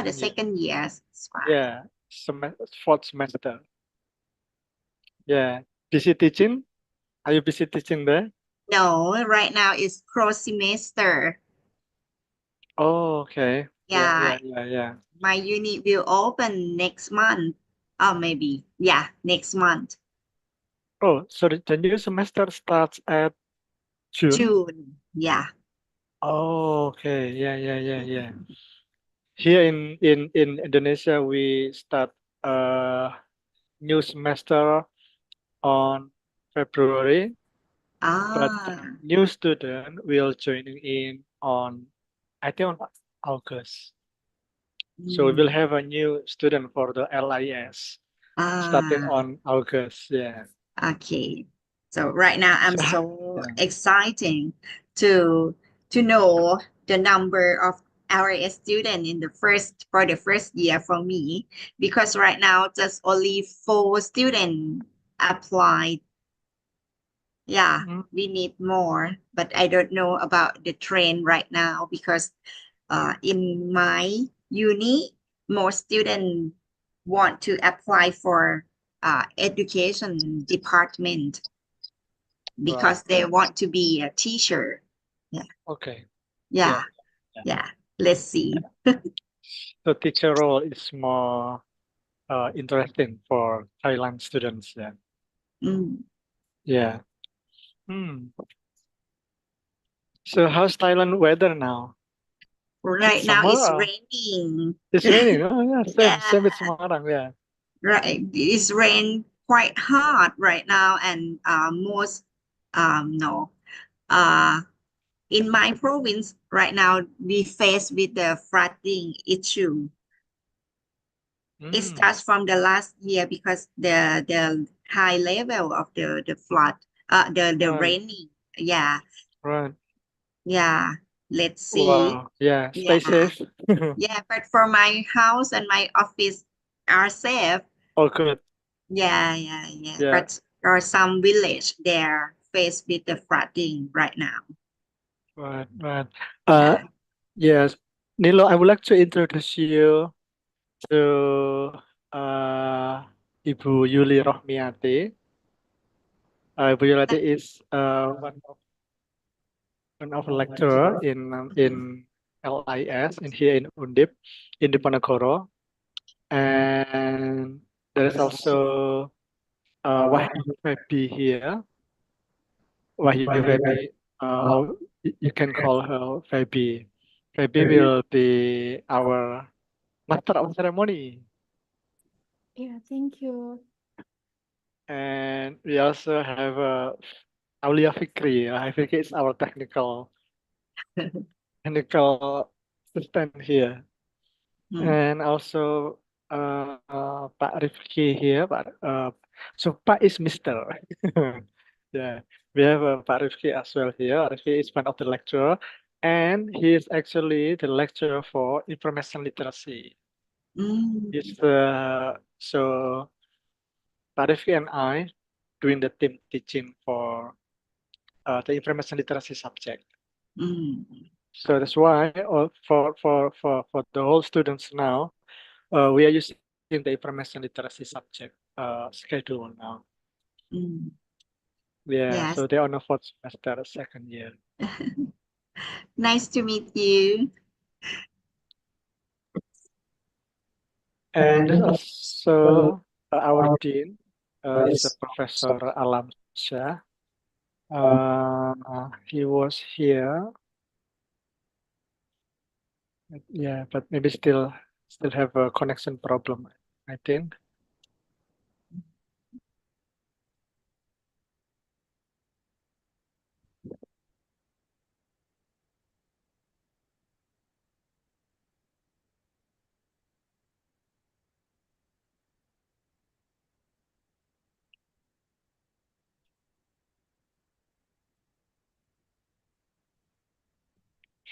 the second year. It's fine. Yeah, fourth semester. Yeah. Busy teaching? Are you busy teaching there? No, right now it's cross semester. Oh, okay. Yeah, Yeah. my unit will open next month. Or maybe, yeah, next month, Oh, so the new semester starts at June? June. Yeah. Oh, okay. Yeah. Here in Indonesia, we start new semester on February, but Ah, new student will joining in on, I think, on August. So we will mm, have a new student for the LIS starting ah, on August. Yeah. okay. So right now I'm So so yeah. exciting to to know the number of our student in the first year for me, because right now just only 4 students applied. Yeah, Mm, we need more, but I don't know about the trend right now because in my uni, more students want to apply for education department right. because they want to be a teacher. Yeah, Okay. yeah, Yeah. Yeah. yeah. Let's see. So teacher role is more interesting for Thailand students. Yeah. Mm. Yeah. Hmm. So how's Thailand weather now? Is it Right now summer it's or raining. it's raining? Oh yeah, same Yeah, same with Semarang. Yeah. right. It's rain quite hard right now, and most no uh in my province right now we face with the flooding issue. It Mm, starts from the last year because the high level of the flood, the right, raining. Yeah, right. yeah. Let's see. Wow. Yeah. Stay Yeah, safe. yeah. But for my house and my office are safe. Oh, good. Yeah. Yeah. But there are some village there faced with the flooding right now. Right. Uh, Yeah. yes. Nilo, I would like to introduce you to uh, Ibu Yuli Rohmiati. Ibu Yuli is one of lecturer in LIS and here in Undip in Diponegoro, and there is also Wahyu Febi here. Wahyu Febi, how you can call her Febi. Febi will be our master of ceremony, Yeah, thank you. and we also have Aulia Fikri. Fikri is our technical assistant here. Mm, And also Pak Rifki here. So Pak is Mister. Yeah, we have Pak Rifki as well here. Rifki is one of the lecturer, and he is actually the lecturer for information literacy. mm, He's so Pak Rifki and I doing the team teaching for the information literacy subject. mm, So that's why for the whole students now, we are using the information literacy subject schedule now. mm. Yeah, so Yes. they're on a fourth semester, second year. Nice to meet you. And there's also our dean is a Professor Alam Shah. He was here, yeah, but maybe still have a connection problem, I think.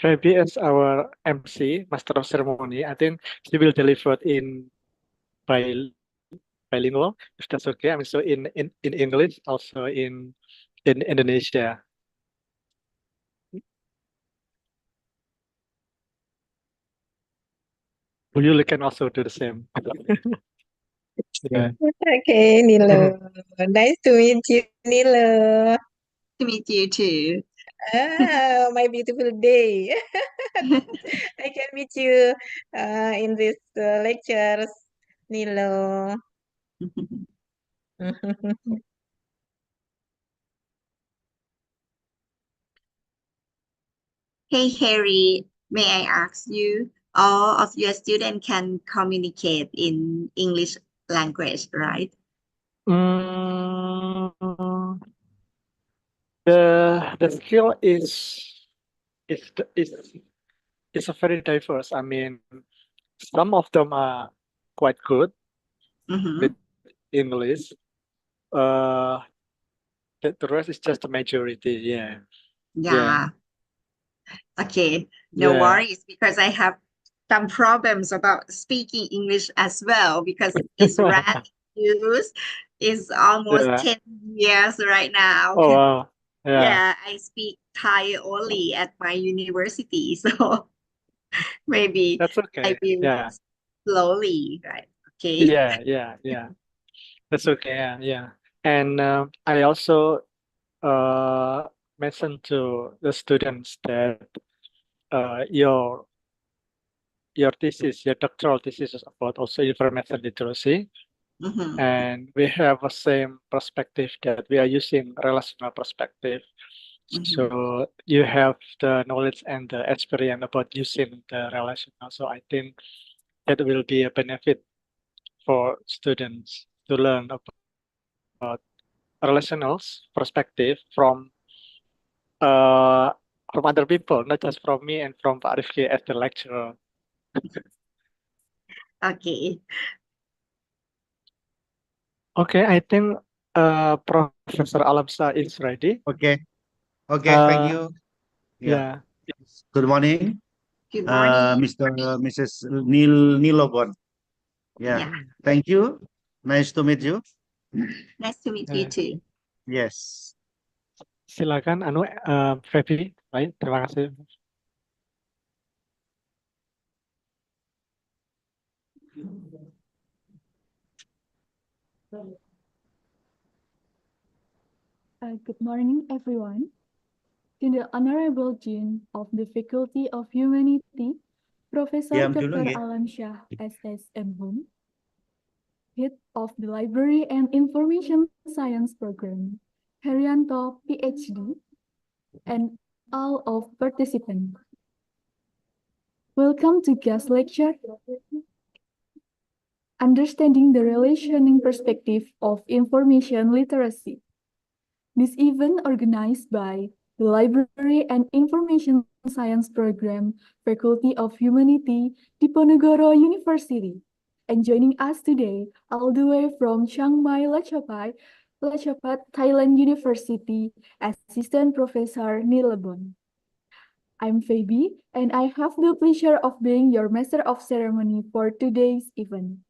Fabi is our MC, Master of Ceremony. I think she will deliver in bilingual, if that's okay. I mean, so in English, also in Indonesia. You can also do the same. Yeah. Okay, Nilo. Nice to meet you, Nilo. To meet you too. Ah, my beautiful day. I can meet you in this lectures, Nilo. Hey Harry, may I ask you, all of your students can communicate in English language, right? Mm, the skill is is a very diverse. I mean, some of them are quite good Mm-hmm. with English. Uh, the rest is just the majority. Yeah, yeah, Yeah. Okay. No yeah, worries because I have some problems about speaking English as well because it's rarely used. It's almost yeah. 10 years right now. Oh wow. Yeah, Yeah, I speak Thai only at my university, so maybe that's I okay. will Yeah, slowly, right? Okay. yeah, yeah, yeah. That's okay. Yeah, yeah. And I also uh mentioned to the students that your your doctoral thesis is about also information literacy, Mm-hmm. and we have the same perspective that we are using relational perspective. Mm-hmm. So you have the knowledge and the experience about using the relational. So I think that will be a benefit for students to learn about relationals perspective uh, from other people, not just from me and from Pak Rifki as the lecturer. Okay. Okay, I think Professor Alamsa is ready. Okay. Okay. Thank Uh, you. Yeah. yeah, Good morning, Good morning. Mr. Mrs. Nilogon. Yeah. Yeah. Thank you. Nice to meet you. Nice to meet you eh, too. Yes. silakan Feby, baik, terima kasih. Good morning, everyone. To the Honorable Dean of the Faculty of Humanity, Professor Diam dulu Dr. ya. Alam Shah, SSM, Head of the Library and Information Science Program, Herianto, PhD, and all of participants. Welcome to guest lecture, Understanding the Relationing Perspective of Information Literacy. This event organized by the Library and Information Science Program, Faculty of Humanity, Diponegoro University. And joining us today, all the way from Chiang Mai, Lachapat, Thailand University, Assistant Professor Nilabon. I'm Fabi, and I have the pleasure of being your Master of Ceremony for today's event.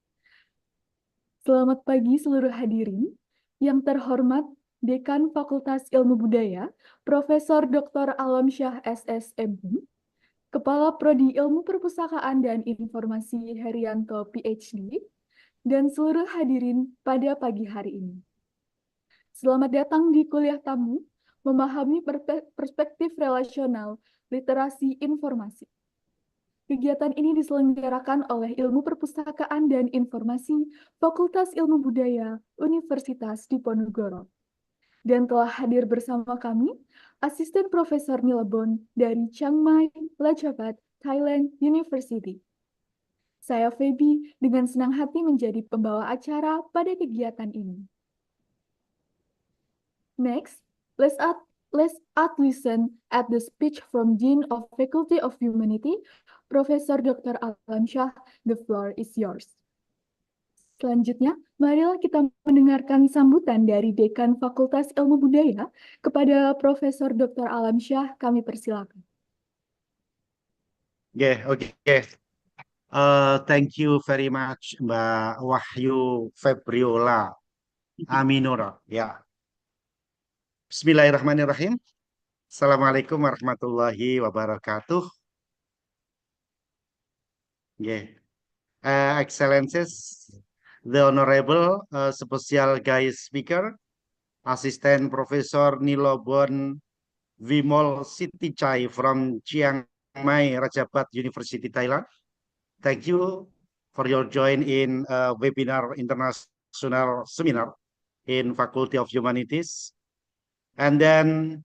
Selamat pagi seluruh hadirin. Yang terhormat Dekan Fakultas Ilmu Budaya, Profesor Dr. Alam Syah SSMI, Kepala Prodi Ilmu Perpustakaan dan Informasi Herianto PhD, dan seluruh hadirin pada pagi hari ini. Selamat datang di kuliah tamu, memahami perspektif relasional literasi informasi. Kegiatan ini diselenggarakan oleh Ilmu Perpustakaan dan Informasi Fakultas Ilmu Budaya Universitas Diponegoro. Dan telah hadir bersama kami, Asisten Profesor Nilebon dari Chiang Mai, Lachapat, Thailand University. Saya Feby dengan senang hati menjadi pembawa acara pada kegiatan ini. Next, let's listen at the speech from Dean of Faculty of Humanity, Profesor Dr. Alam Shah. The floor is yours. Selanjutnya, marilah kita mendengarkan sambutan dari Dekan Fakultas Ilmu Budaya kepada Profesor Dr. Alam Syah. Kami persilakan. Yeah. Okay. Thank you very much, Mbak Wahyu Febriola Aminura. Ya. Bismillahirrahmanirrahim. Assalamualaikum warahmatullahi wabarakatuh. Yeah. Excellencies, the Honorable Special Guest Speaker, Assistant Professor Nilobon Vimol Sitichai from Chiang Mai Rajapat University, Thailand. Thank you for your join in webinar international seminar in Faculty of Humanities. And then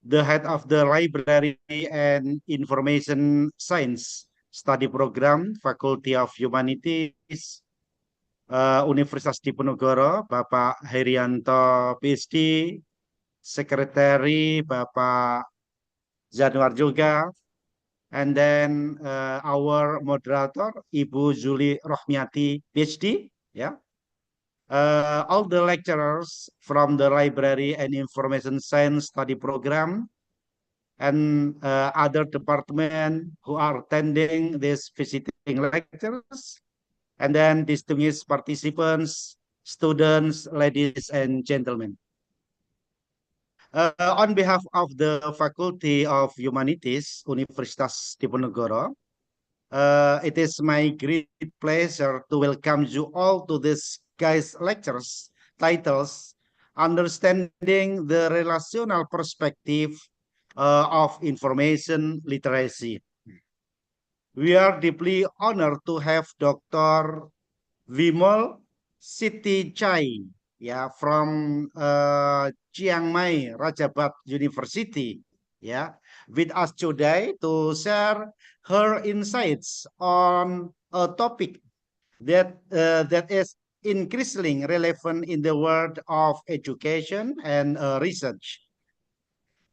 the head of the Library and Information Science Study Program, Faculty of Humanities, Universitas Diponegoro, Bapak Herianto PhD, Sekretari Bapak Januar juga, and then our moderator Ibu Zuli Rohmiati PhD, yeah. All the lecturers from the Library and Information Science Study Program and other department who are attending this visiting lectures, and then distinguished participants, students, ladies and gentlemen. On behalf of the Faculty of Humanities, Universitas Diponegoro, it is my great pleasure to welcome you all to this guys lectures titles, Understanding the Relational Perspective of Information Literacy. We are deeply honored to have Dr. Vimol Sitichai, yeah, from Chiang Mai Rajabat University, yeah, with us today to share her insights on a topic that is increasingly relevant in the world of education and research.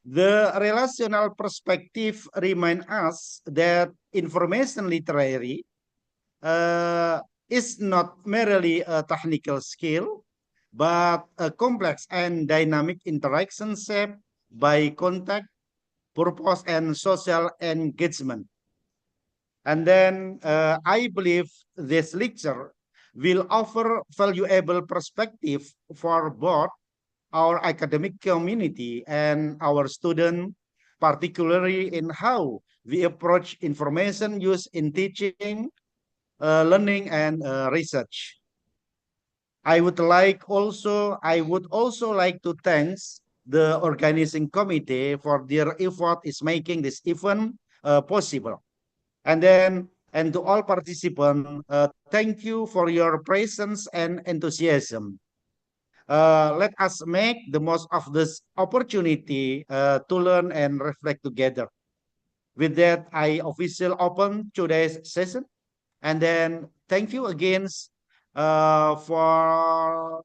The relational perspective reminds us that information literacy is not merely a technical skill, but a complex and dynamic interaction shaped by contact, purpose, and social engagement. And then I believe this lecture will offer valuable perspective for both our academic community and our students, particularly in how we approach information use in teaching, learning, and research. I would also like to thank the organizing committee for their effort is making this event possible. And to all participants, thank you for your presence and enthusiasm. Let us make the most of this opportunity to learn and reflect together. With that, I officially open today's session. And then thank you again for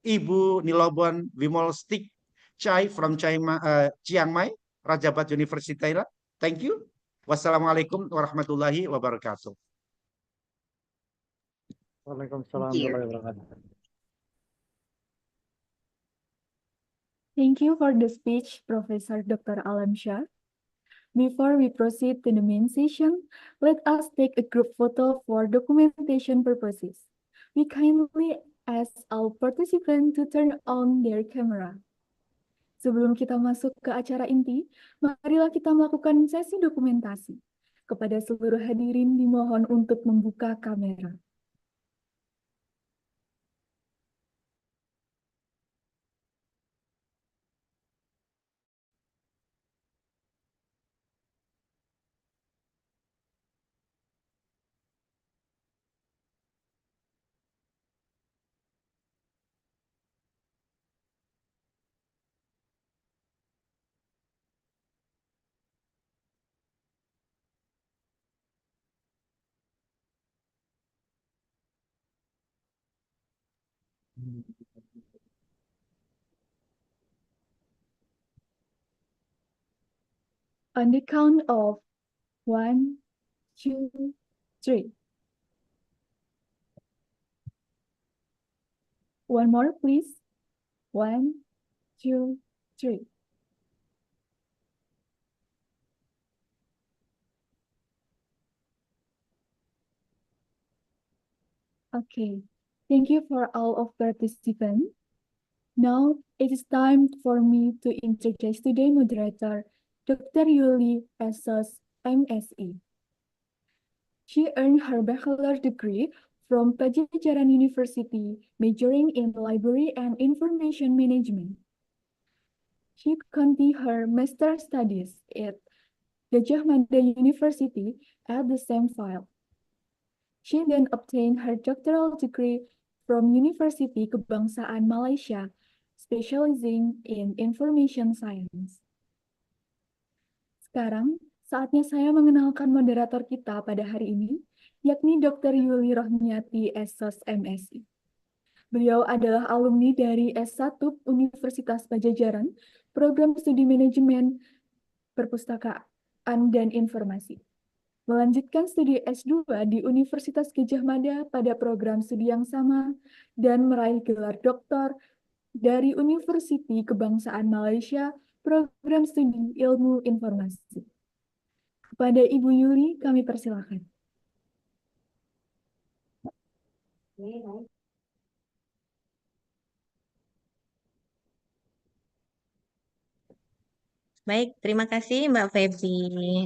Ibu Nilobon Vimol Stik Chai from Chiang Mai, Rajabat University, Thailand. Thank you. Wassalamualaikum warahmatullahi wabarakatuh. Waalaikumsalam Thank you. warahmatullahi wabarakatuh. Thank you for the speech, Professor Dr. Alam Shah. Before we proceed to the main session, let us take a group photo for documentation purposes. We kindly ask all participants to turn on their camera. Sebelum kita masuk ke acara inti, marilah kita melakukan sesi dokumentasi. Kepada seluruh hadirin dimohon untuk membuka kamera. On the count of 1, 2, 3. One more, please. 1, 2, 3. Okay, thank you for all of participants. Now it is time for me to introduce today's moderator, Dr. Yuli Esos, MSc. She earned her bachelor's degree from Pajajaran University, majoring in library and information management. She continued her master's studies at Gajah Mada University at the same field. She then obtained her doctoral degree from University Kebangsaan Malaysia, specializing in information science. Sekarang, saatnya saya mengenalkan moderator kita pada hari ini, yakni Dr. Yuli Rohmiati, SOS MSI. Beliau adalah alumni dari S1 Universitas Pajajaran, Program Studi Manajemen Perpustakaan dan Informasi. Melanjutkan studi S2 di Universitas Gadjah Mada pada program studi yang sama dan meraih gelar doktor dari Universiti Kebangsaan Malaysia, Program Studi Ilmu Informasi. Kepada Ibu Yuli, kami persilakan. Baik, terima kasih Mbak Feby.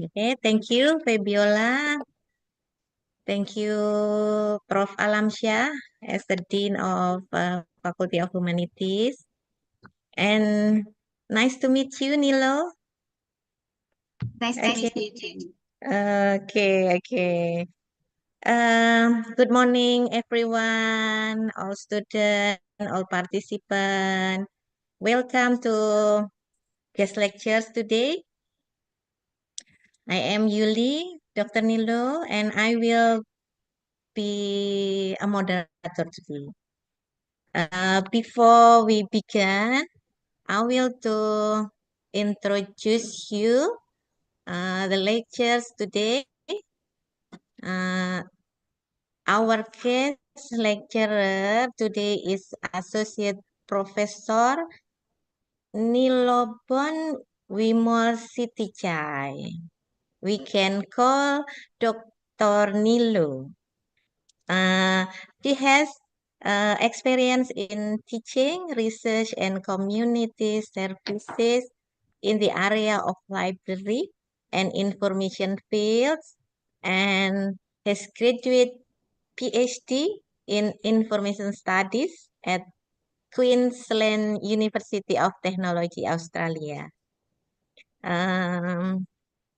Oke, thank you Febiola. Thank you Prof. Alamsyah as the Dean of Faculty of Humanities. And nice to meet you, Nilo. Nice to meet you too. Okay. Good morning, everyone, all students, all participants. Welcome to guest lectures today. I am Yuli, Dr. Nilo, and I will be a moderator today. Before we begin, I will to introduce you the lectures today. Our guest lecturer today is Associate Professor Nilobon Wimol Sitichai. We can call Dr. Nilo. He has experience in teaching, research, and community services in the area of library and information fields, and has graduate PhD in information studies at Queensland University of Technology, Australia.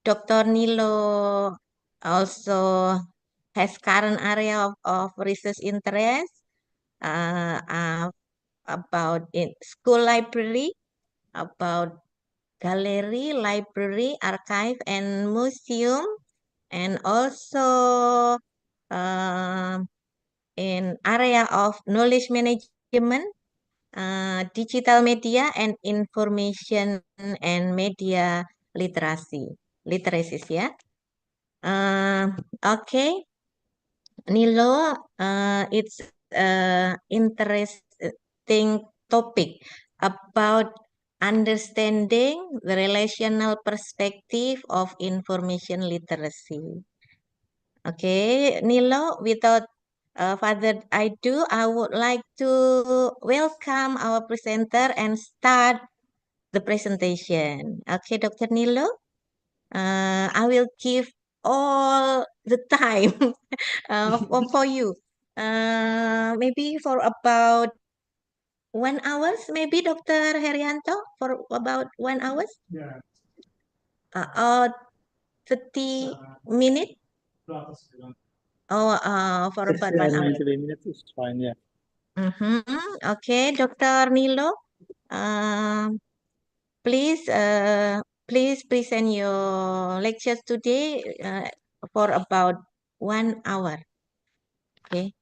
Dr. Nilo also has current area of research interest about in school library, about gallery, library, archive, and museum, and also in area of knowledge management, digital media, and information and media literacies ya. Okay, Nilo, it's interesting topic about understanding the relational perspective of information literacy. Okay, Nilo, without further ado, I would like to welcome our presenter and start the presentation. Okay, Dr. Nilo, I will give all the time for you. Maybe for about 1 hour, maybe Dr. Herianto, for about 1 hour? Yeah. Or 30 minutes? Oh, for about 1 hour. 90 minutes is fine, yeah. Okay, Dr. Nilo, please present your lectures today for about 1 hour. Okay.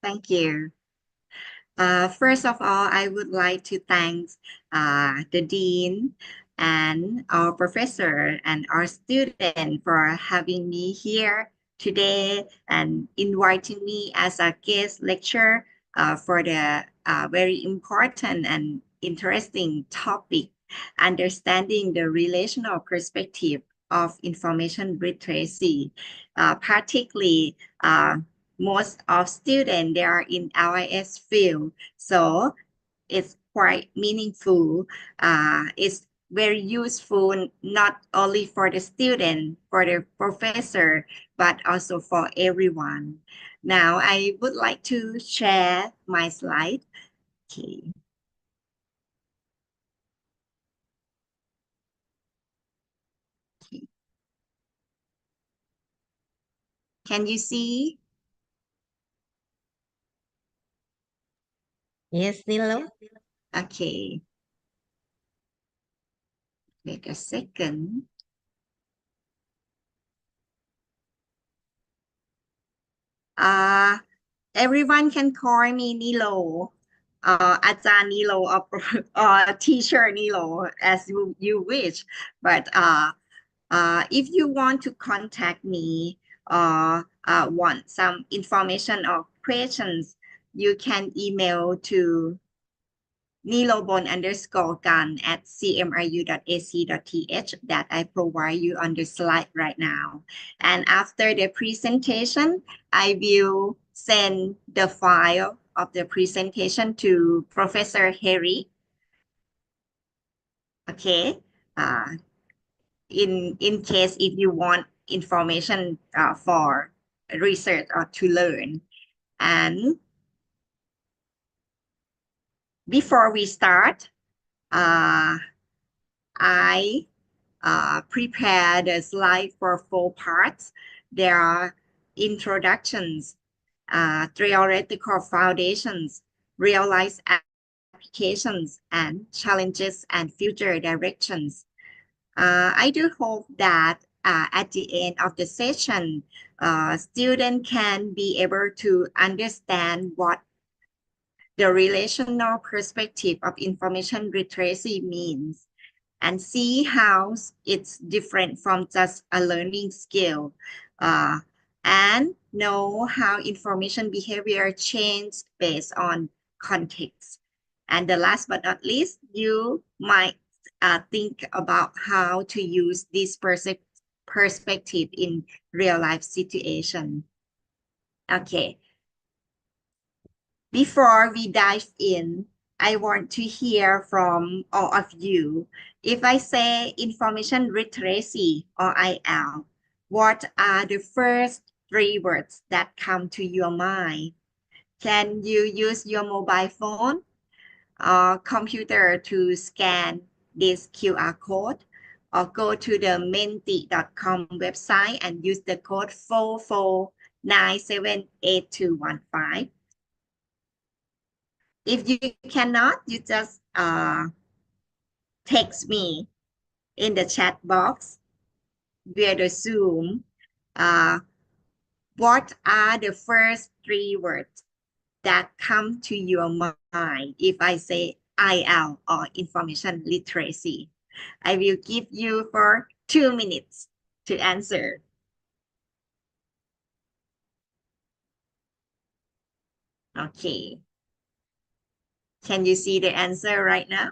Thank you. First of all, I would like to thank the dean and our professor and our student for having me here today and inviting me as a guest lecturer for the very important and interesting topic, understanding the relational perspective of information literacy, particularly most of students they are in LIS field, so it's quite meaningful. It's very useful not only for the student, for the professor, but also for everyone. Now I would like to share my slide. Okay. Okay. Can you see? Yes, Nilo. Okay. Wait a second. Uh, everyone can call me Nilo, Ajahn Nilo, or Teacher Nilo, as you wish. But if you want to contact me or want some information or questions, you can email to nilobon_gan at cmru.ac.th that I provide you on the slide right now. And after the presentation, I will send the file of the presentation to Professor Harry. Okay. In case if you want information for research or to learn. And before we start, I prepared a slide for 4 parts. There are introductions, theoretical foundations, real-life applications, and challenges and future directions. I do hope that at the end of the session, students can be able to understand what the relational perspective of information literacy means and see how it's different from just a learning skill, uh, and know how information behavior changes based on context. And the last but not least, you might think about how to use this perspective in real life situation. Okay. Before we dive in, I want to hear from all of you. If I say information literacy or IL, what are the first 3 words that come to your mind? Can you use your mobile phone or computer to scan this QR code, or go to the menti.com website and use the code 44978215? If you cannot, you just text me in the chat box via the Zoom. What are the first 3 words that come to your mind if I say IL or information literacy? I will give you for 2 minutes to answer. Okay. Can you see the answer right now?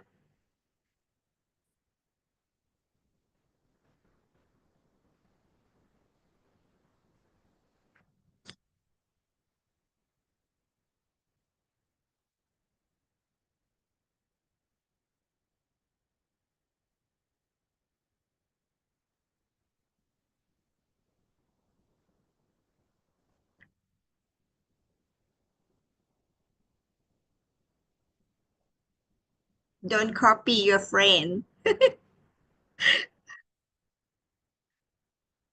Don't copy your friend.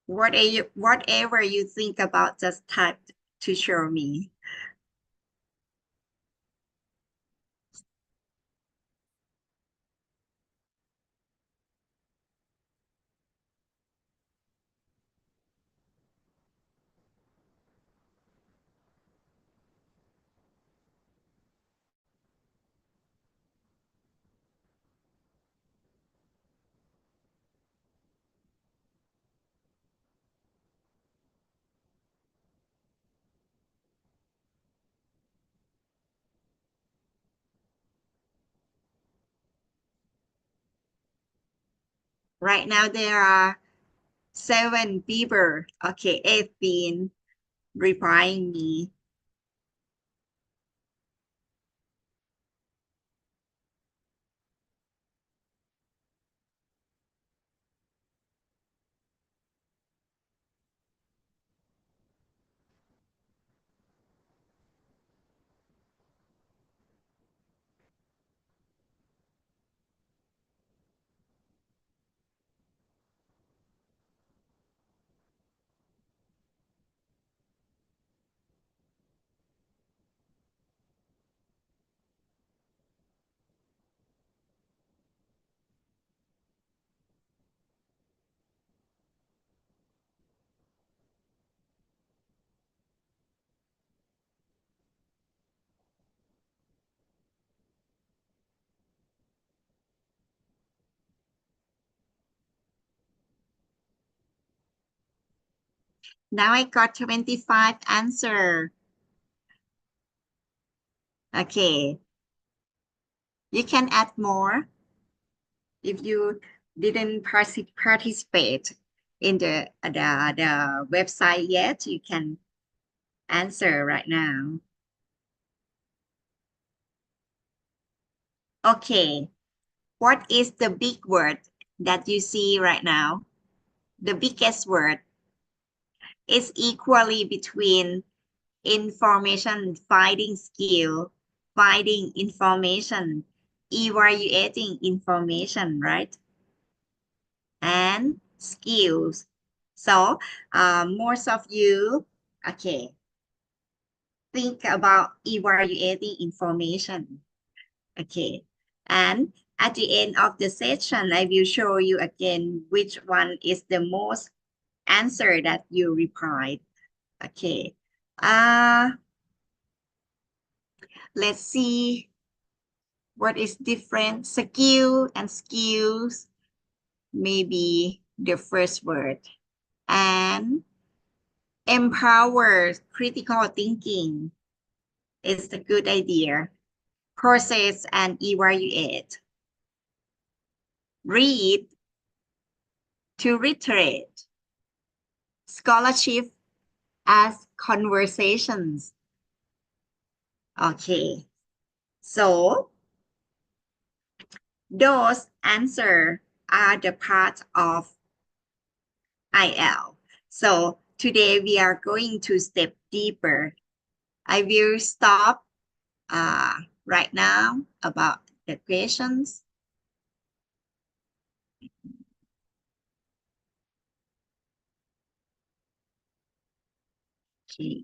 Whatever you think about, just type to show me. Right now there are 7 people. Okay, 8 been replying me. Now I got 25 answer. Okay. You can add more if you didn't participate in the website yet. You can answer right now. Okay. What is the big word that you see right now? The biggest word is equally between information finding skill, finding information, evaluating information, right? And skills. So most of you, okay, think about evaluating information. Okay. And at the end of the session, I will show you again which one is the most answer that you replied. Okay. Let's see what is different. Skill and skills, maybe the first word. And empower critical thinking is a good idea. Process and evaluate. Read to reiterate. Scholarship as conversations. Okay. So those answers are the part of IL. So today we are going to step deeper. I will stop right now about the questions. Okay.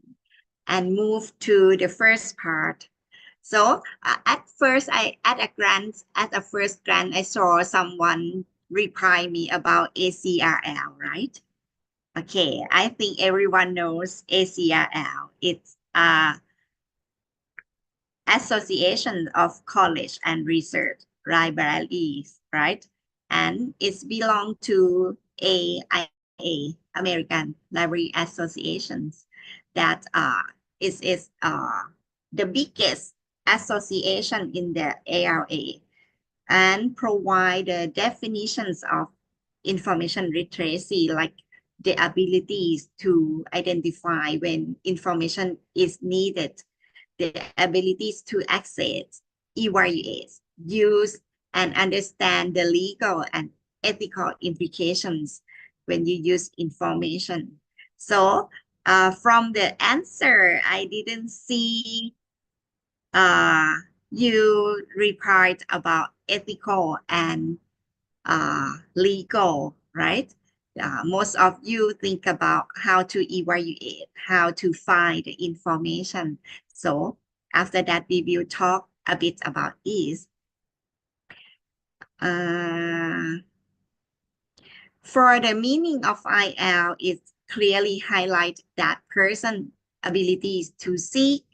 And move to the first part. So at first, at a first glance, I saw someone reply me about ACRL, right? Okay, I think everyone knows ACRL. It's Association of College and Research Libraries, right? And it's belong to AIA, American Library Associations, that is the biggest association in the ARA and provide the definitions of information literacy, like the abilities to identify when information is needed, the abilities to access, evaluate, use, and understand the legal and ethical implications when you use information. So from the answer, I didn't see you replied about ethical and legal, right? Most of you think about how to evaluate, how to find the information. So after that, we will talk a bit about this. For the meaning of IL, it clearly highlights that person abilities to seek,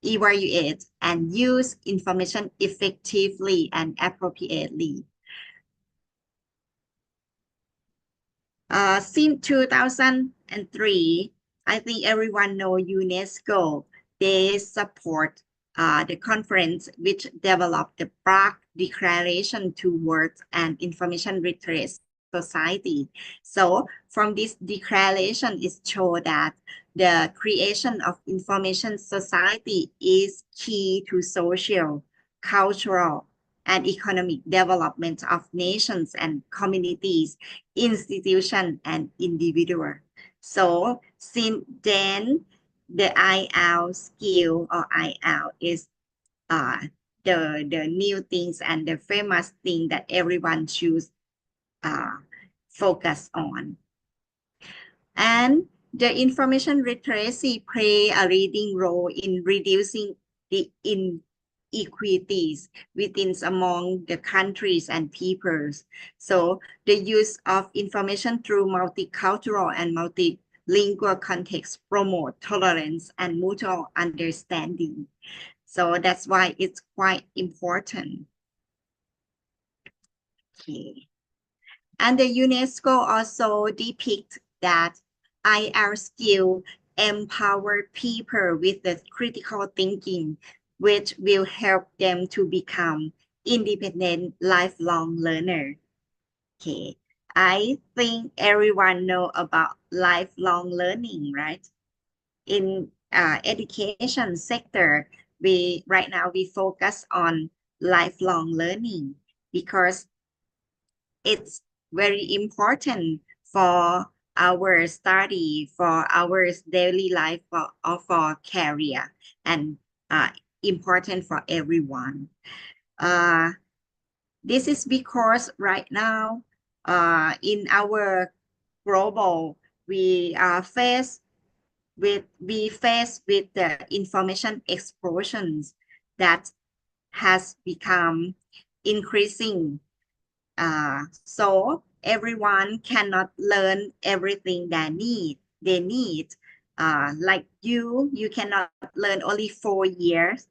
evaluate, and use information effectively and appropriately. Since 2003, I think everyone know UNESCO. They support the conference which developed the Prague Declaration towards an information literate society. So from this declaration, it shows that the creation of information society is key to social, cultural, and economic development of nations and communities, institution, and individual. So since then, the IL skill or IL is the new things and the famous thing that everyone should focus on. And the information literacy play a leading role in reducing the inequities within among the countries and peoples. So the use of information through multicultural and multilingual contexts promote tolerance and mutual understanding. So that's why it's quite important. Okay. And the UNESCO also depict that IR skill empower people with the critical thinking, which will help them to become independent lifelong learner. Okay, I think everyone know about lifelong learning, right? In education sector, right now we focus on lifelong learning because it's very important for our study, for our daily life, or for career, and important for everyone. This is because right now, in our global, we face with the information explosions that has become increasing. So everyone cannot learn everything they need. Like you cannot learn only 4 years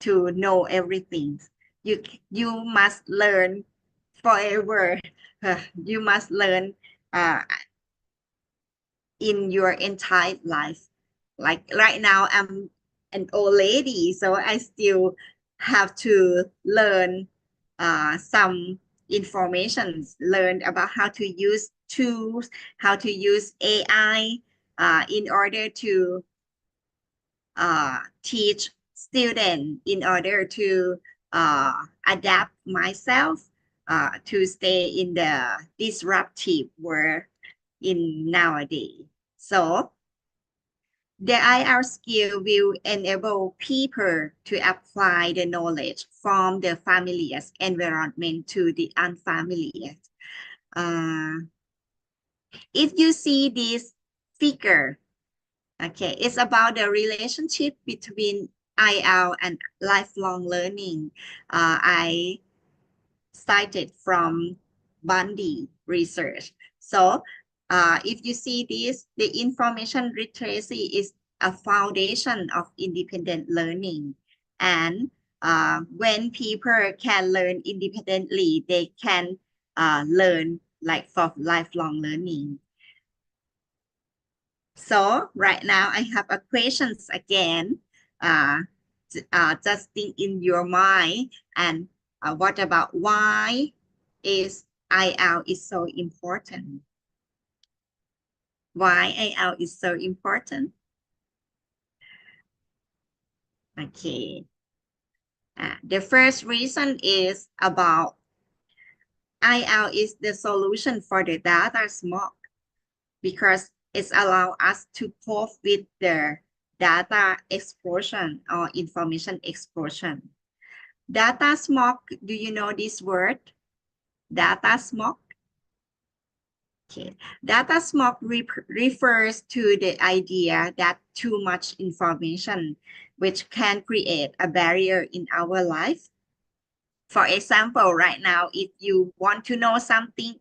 to know everything. You must learn forever. You must learn uh, in your entire life. Like right now, I'm an old lady, so I still have to learn some information, learn about how to use tools, how to use AI in order to teach students, in order to adapt myself to stay in the disruptive world in nowadays. So the IR skill will enable people to apply the knowledge from the familiar environment to the unfamiliar. If you see this figure, okay, it's about the relationship between IL and lifelong learning. I cited from Bundy research. So if you see this, the information literacy is a foundation of independent learning. And when people can learn independently, they can learn like for lifelong learning. So right now I have a questions again. Just think in your mind, and what about why is IL is so important? Why IL is so important? Okay. The first reason is about IL is the solution for the data smog, because it's allow us to cope with the data explosion or information explosion. Data smog, do you know this word? Data smog? Okay. Data smog refers to the idea that too much information, which can create a barrier in our life. For example, right now, if you want to know something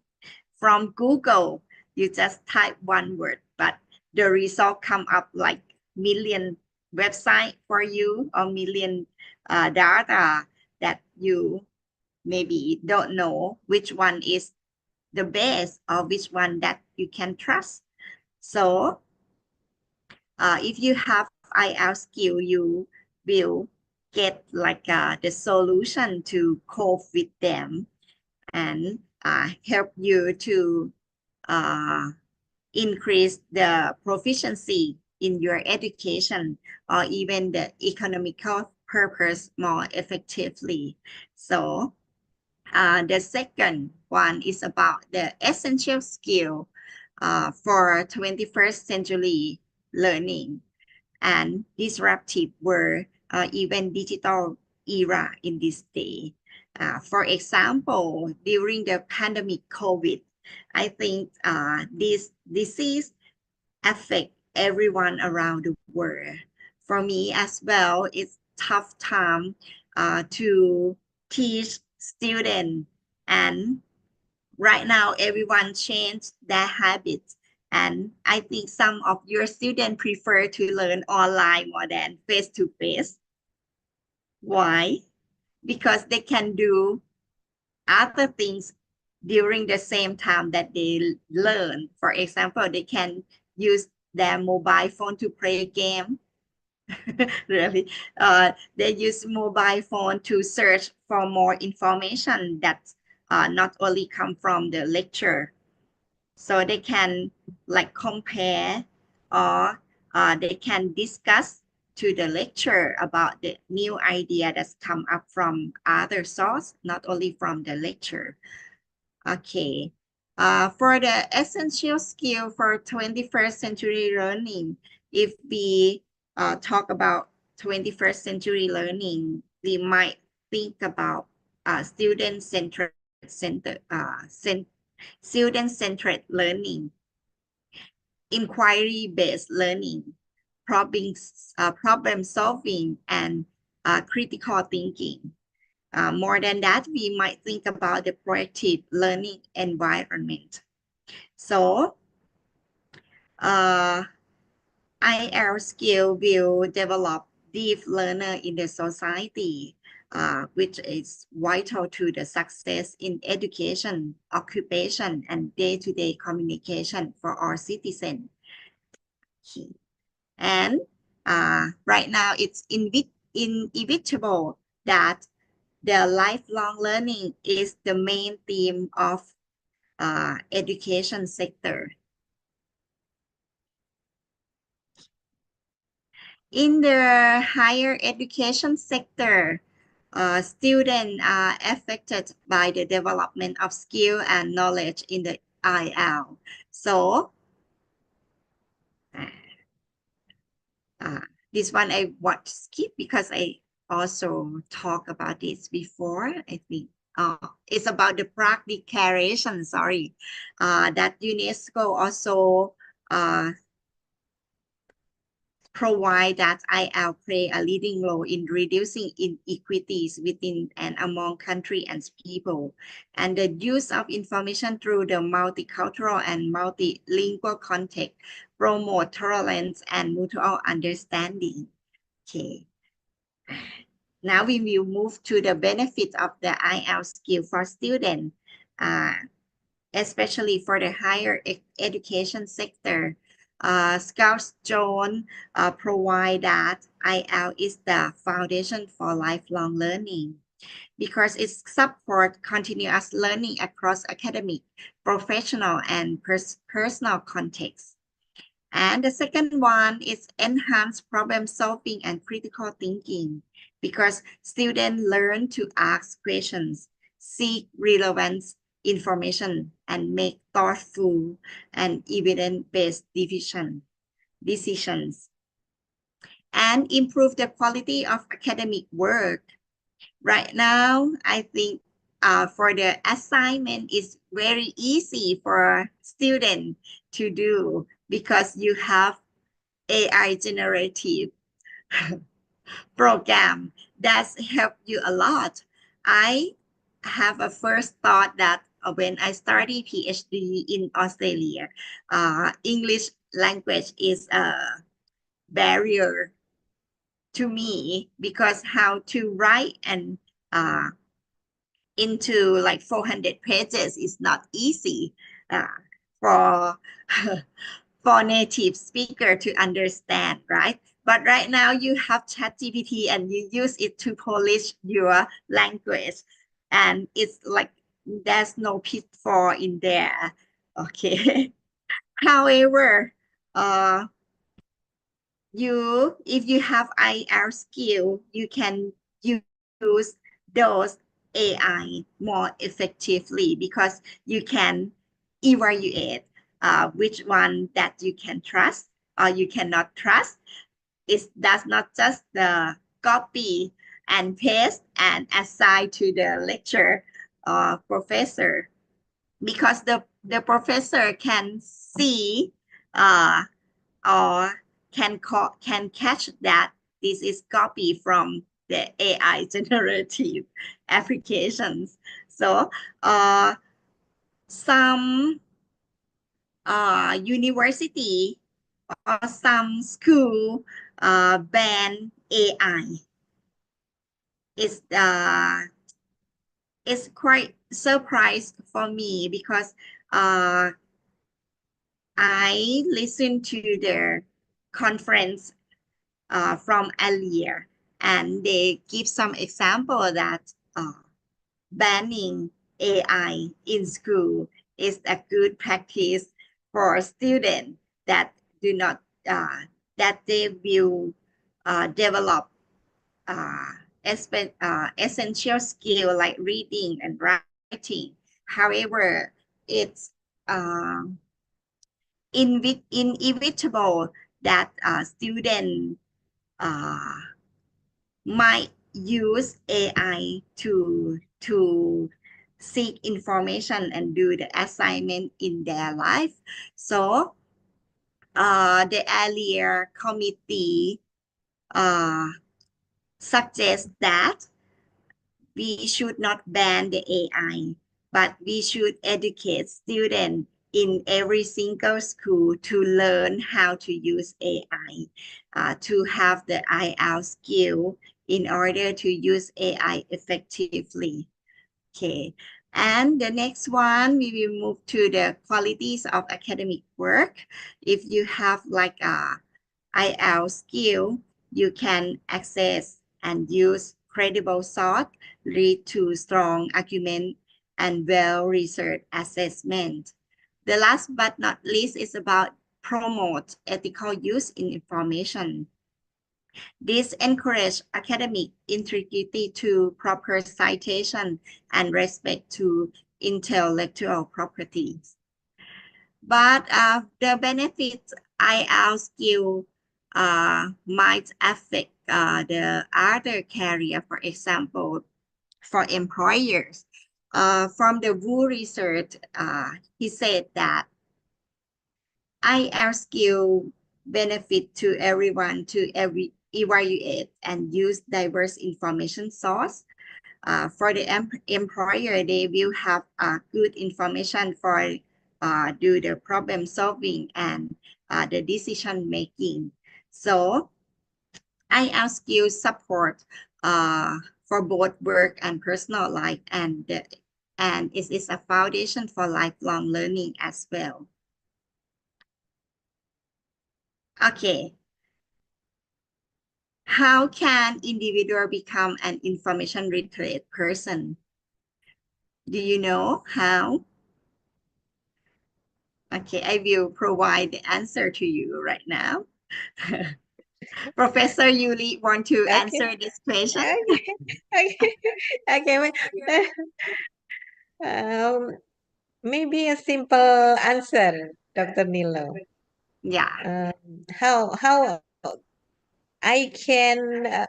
from Google, you just type one word, but the result come up like million website for you, or million data that you maybe don't know which one is the best or which one that you can trust. So if you have IL skill, you will get like the solution to cope with them, and help you to increase the proficiency in your education or even the economical purpose more effectively. So the second one is about the essential skill for 21st century learning and disruptive world, even digital era in this day. For example, during the pandemic COVID, I think this disease affect everyone around the world. For me as well, it's tough time to teach students, and right now everyone changed their habits, and I think some of your students prefer to learn online more than face to face. Why? Because they can do other things during the same time that they learn. For example, they can use their mobile phone to play a game. Really, they use mobile phone to search for more information that not only come from the lecture. So they can like compare, or they can discuss to the lecturer about the new idea that's come up from other source, not only from the lecture. Okay. For the essential skill for 21st century learning, if we talk about 21st century learning, we might think about student-centered student-centered learning, inquiry-based learning, problem solving, and critical thinking. More than that, we might think about the proactive learning environment. So, IL skill will develop deep learner in the society, which is vital to the success in education, occupation, and day-to-day communication for our citizens. And right now, it's inevitable that the lifelong learning is the main theme of education sector. In the higher education sector, students are affected by the development of skill and knowledge in the IL. So, uh, this one I want to skip because I also talked about this before, I think. It's about the Prague Declaration, sorry, that UNESCO also provide that IL play a leading role in reducing inequities within and among country and people, and the use of information through the multicultural and multilingual context promote tolerance and mutual understanding. Okay. Now we will move to the benefit of the IL skill for students, especially for the higher education sector. Scouts Jones provide that IL is the foundation for lifelong learning because it supports continuous learning across academic, professional, and personal contexts. And the second one is enhanced problem solving and critical thinking because students learn to ask questions, seek relevant information, and make thoughtful and evidence-based decisions, and improve the quality of academic work. Right now, I think for the assignment is very easy for students to do because you have AI generative program that's helped you a lot. I have a first thought that when I study PhD in Australia, English language is a barrier to me because how to write and into like 400 pages is not easy for for native speaker to understand, right? But right now you have ChatGPT and you use it to polish your language, and it's like there's no pitfall in there. Okay. However, if you have IR skill, you can use those AI more effectively because you can evaluate which one that you can trust or you cannot trust. That's not just the copy and paste and assign to the lecture professor, because the professor can see uh, or can catch that this is copy from the AI generative applications. So some university or some school ban AI. It's it's quite surprised for me because I listened to their conference from earlier, and they give some example that banning AI in school is a good practice for students that do not that they will develop uh, essential skill like reading and writing. However, it's um, inevitable that students uh, might use AI to seek information and do the assignment in their life. So the earlier committee uh, suggests that we should not ban the AI, but we should educate students in every single school to learn how to use AI, to have the IL skill in order to use AI effectively. Okay. And the next one, we will move to the qualities of academic work. If you have like a IL skill, you can access and use credible source, lead to strong argument, and well-researched assessment. The last but not least is about promote ethical use in information. This encourages academic integrity to proper citation and respect to intellectual property. But the benefits IL skill might affect the other career, for example, for employers. From the Wu research, he said that IL skill benefit to everyone to evaluate and use diverse information source. For the employer, they will have good information for do the problem solving and the decision making. So IL skill support for both work and personal life, and it is a foundation for lifelong learning as well. Okay. How can individual become an information literate person? Do you know how? Okay, I will provide the answer to you right now. Professor Yuli, want to Okay. answer this question? Okay. Okay. Um, maybe a simple answer, Dr. Nilo. Yeah. How I can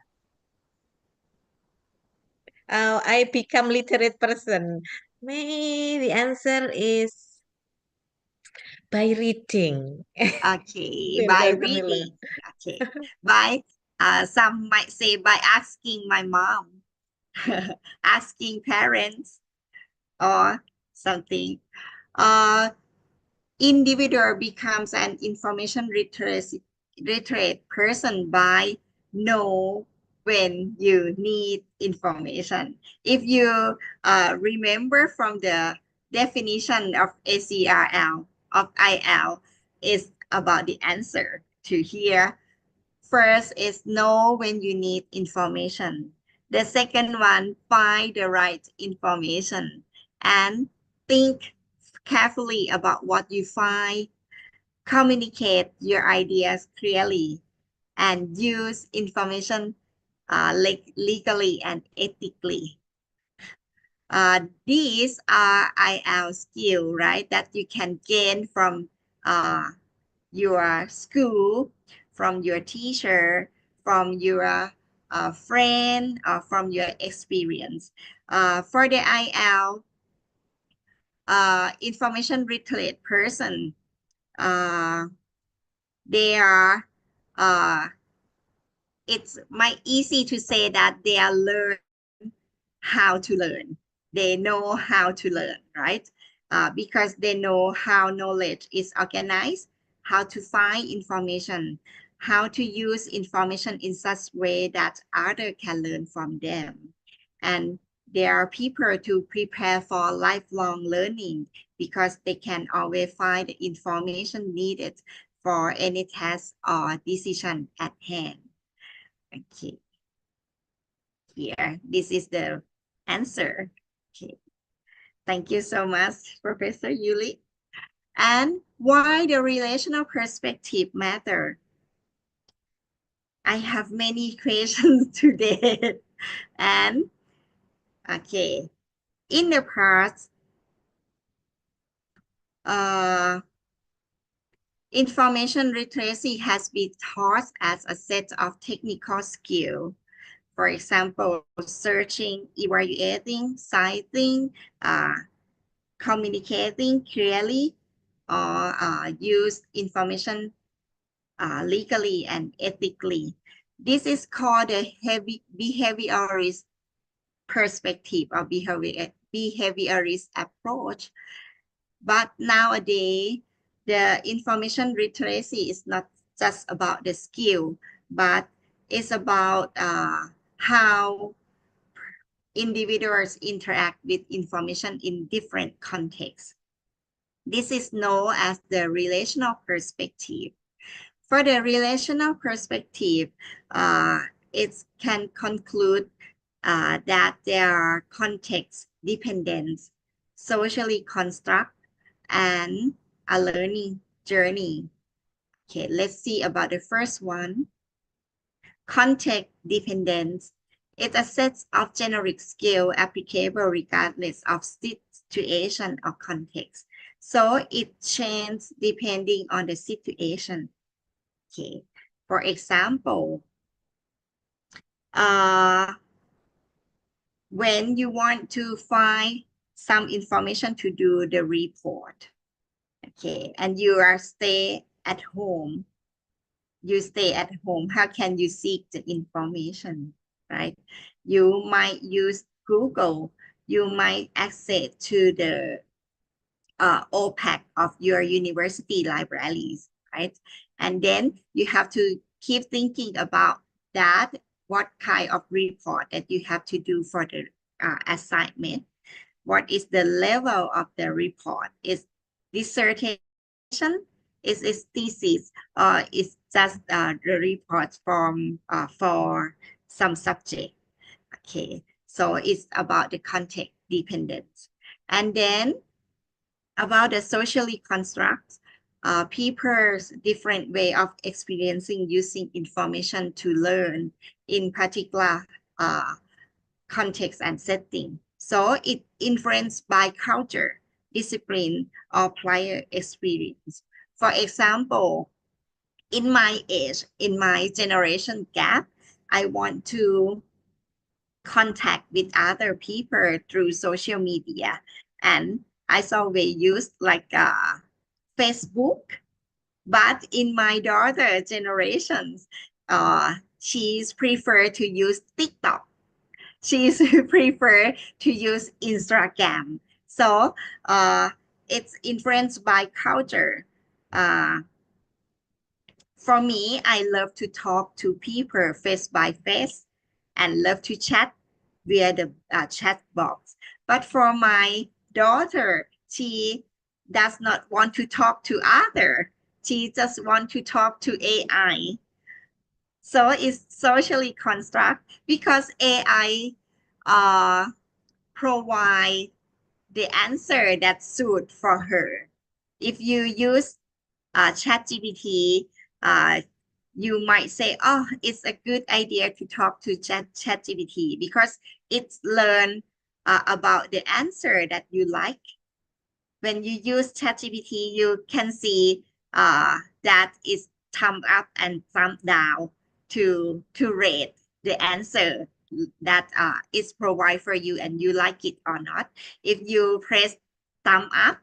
I become literate person? Maybe the answer is by reading. Okay, by Dr. Nilo. reading. Okay, by some might say by asking my mom, asking parents, or something. Uh, Individual becomes an information literate person by know when you need information. If you remember from the definition of ACRL of IL is about the answer to here. First is know when you need information. The second one, find the right information and think carefully about what you find, communicate your ideas clearly, and use information legally and ethically. These are IL skills, right, that you can gain from your school, from your teacher, from your friend, from your experience. For the IL, information literate person, they are, it's my easy to say that they are learn how to learn. They know how to learn, right? Because they know how knowledge is organized, how to find information, how to use information in such way that others can learn from them. And They are people to prepare for lifelong learning because they can always find the information needed for any task or decision at hand. Okay. Here, this is the answer. Okay. Thank you so much, Professor Yuli. And why the relational perspective matter? I have many questions today. And okay, in the past, information literacy has been taught as a set of technical skills. For example, searching, evaluating, citing, communicating clearly, or use information legally and ethically. This is called a behaviorist perspective or behaviorist approach. But nowadays, the information literacy is not just about the skill, but it's about how individuals interact with information in different contexts. This is known as the relational perspective. For the relational perspective, it can conclude that there are context dependent, socially construct, and a learning journey. Okay, let's see about the first one. Context dependence. It's a set of generic skills applicable regardless of situation or context. So it changes depending on the situation. Okay, for example, when you want to find some information to do the report, okay, and you stay at home, how can you seek the information, right? You might use Google, you might access to the OPAC of your university libraries, right? And then you have to keep thinking about that, what kind of report that you have to do for the assignment. What is the level of the report? Is dissertation? Is it thesis? Or is just the report from for some subject? Okay, so it's about the context dependence. And then about the socially construct, people's different way of experiencing using information to learn in particular context and setting. So it influenced by culture, discipline, or prior experience. For example, in my age, in my generation gap, I want to contact with other people through social media. And I saw we use like Facebook, but in my daughter generations, she's prefer to use TikTok. She's prefer to use Instagram. So it's influenced by culture. For me, I love to talk to people face by face and love to chat via the chat box. But for my daughter, she does not want to talk to other. She just want to talk to AI. So it's socially construct because AI provide the answer that suit for her. If you use ChatGPT, you might say, oh, it's a good idea to talk to ChatGPT because it's learned about the answer that you like. When you use ChatGPT, you can see that it's thumb up and thumb down to rate the answer that is provided for you and you like it or not. If you press thumb up,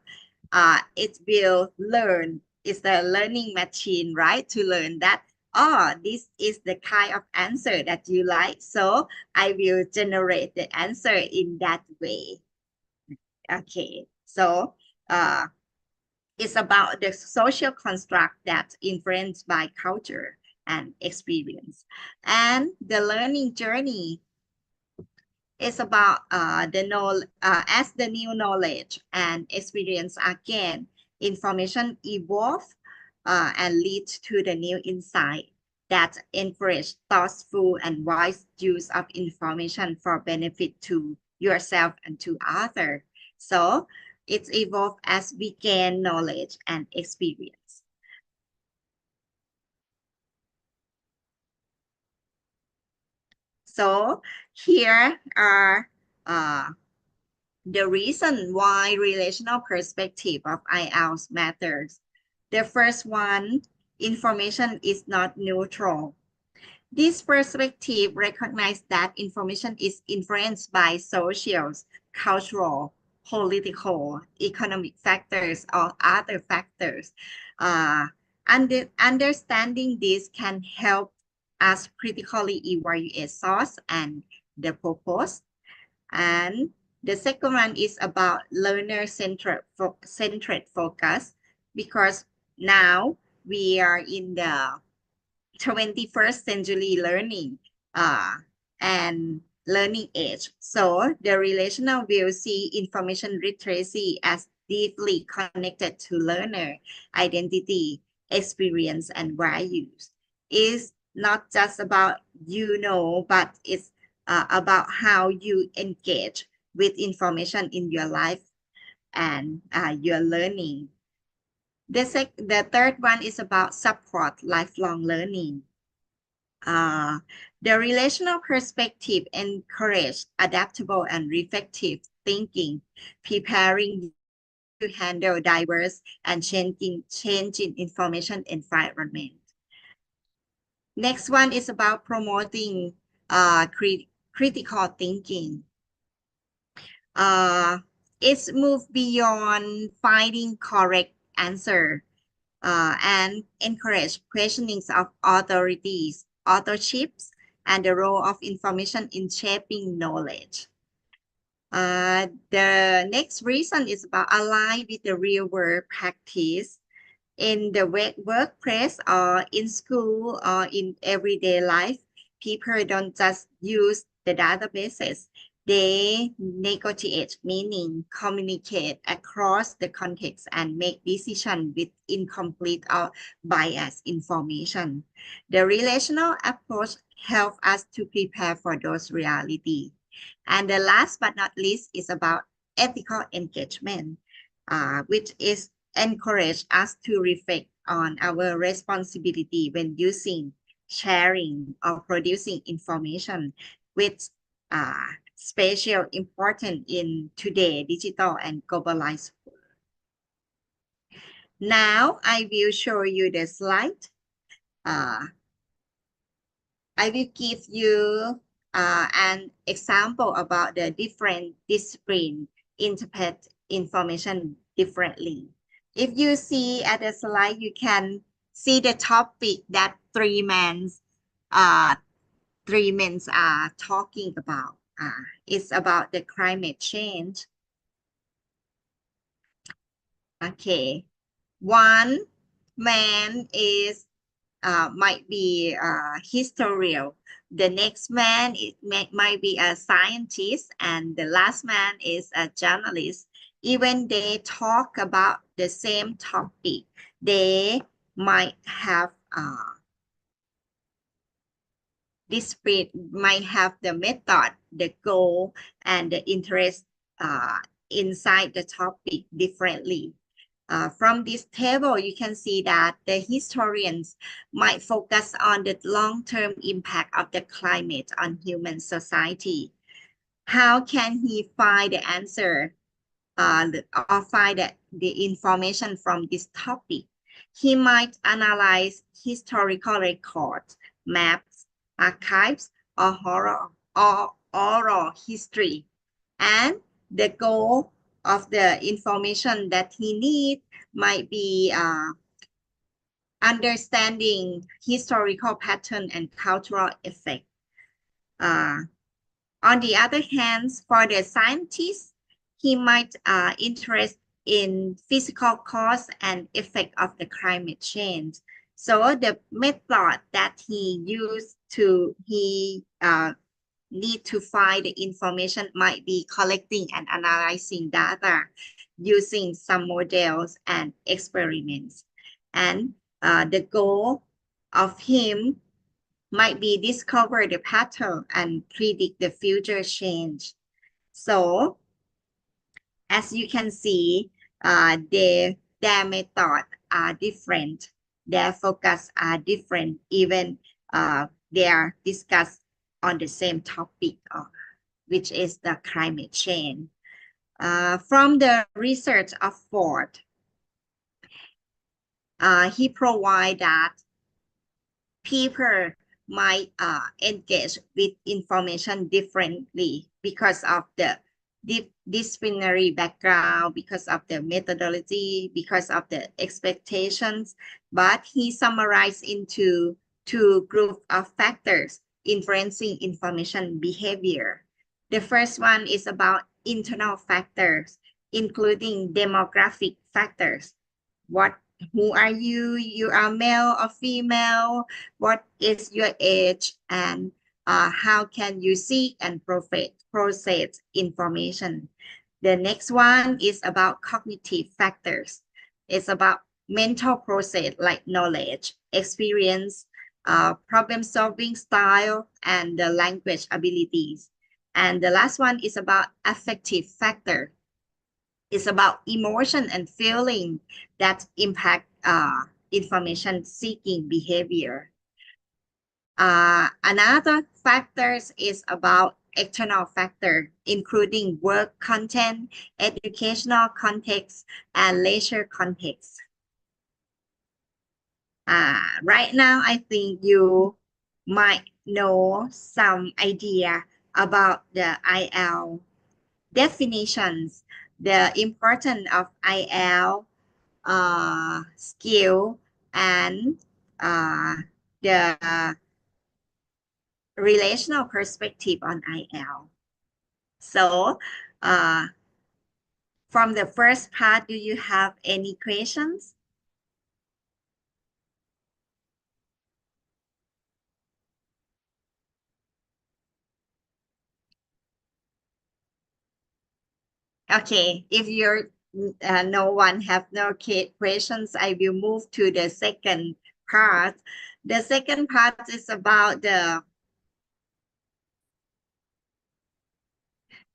it will learn. It's a learning machine, right? To learn that, oh, this is the kind of answer that you like. So I will generate the answer in that way. Okay, so it's about the social construct that's influenced by culture and experience. And the learning journey. It's about as the new knowledge and experience are gained, information evolve and lead to the new insight that encourage thoughtful and wise use of information for benefit to yourself and to others. So it's evolved as we gain knowledge and experience. So here are the reason why relational perspective of IELTS matters. The first one, information is not neutral. This perspective recognizes that information is influenced by social, cultural, political, economic factors, or other factors. Understanding this can help us critically evaluate source and the purpose. And the second one is about learner-centered focus, because now we are in the 21st century learning and learning age. So the relational will see information literacy as deeply connected to learner identity, experience, and values. It's not just about but it's about how you engage with information in your life and your learning. The third one is about support lifelong learning. The relational perspective encourages adaptable and reflective thinking, preparing to handle diverse and changing information environment. Next one is about promoting critical thinking. It's moved beyond finding correct answer and encourage questionings of authorities, authorships, and the role of information in shaping knowledge. The next reason is about align with the real world practice in the workplace or in school or in everyday life. People don't just use the databases. They negotiate meaning, communicate across the context, and make decisions with incomplete or biased information. The relational approach helps us to prepare for those realities. And the last but not least is about ethical engagement, which is encourage us to reflect on our responsibility when using, sharing, or producing information, which special important in today digital and globalized world. Now I will show you the slide. I will give you an example about the different discipline interpret information differently. If you see at the slide, you can see the topic that three men are talking about. It's about the climate change. Okay, one man is might be historical. The next man might be a scientist, and the last man is a journalist. Even they talk about the same topic, they might have might have the method, the goal, and the interest inside the topic differently. From this table, you can see that the historians might focus on the long-term impact of the climate on human society. How can he find the answer or find the information from this topic? He might analyze historical records, maps, archives, or oral history. And the goal of the information that he needs might be understanding historical pattern and cultural effect. On the other hand, for the scientist, he might interest in physical cause and effect of the climate change. So the method that he used need to find the information might be collecting and analyzing data using some models and experiments. And the goal of him might be discover the pattern and predict the future change. So as you can see, their method are different. Their focus are different, even they are discussed on the same topic, which is the climate change. From the research of Ford, he provide that people might engage with information differently because of the disciplinary background, because of the methodology, because of the expectations. But he summarized into two groups of factors influencing information behavior. The first one is about internal factors, including demographic factors. What who are you? You are male or female? What is your age? And how can you seek and process information? The next one is about cognitive factors. It's about mental process like knowledge, experience, problem-solving style, and the language abilities. And the last one is about affective factor. It's about emotion and feeling that impact information seeking behavior. Another factors is about external factor, including work content, educational context, and leisure context. Right now, I think you might know some idea about the IL definitions, the importance of IL skill, and the relational perspective on IL. So from the first part, do you have any questions? Okay, if you're no one have no questions, I will move to the second part. The second part is about the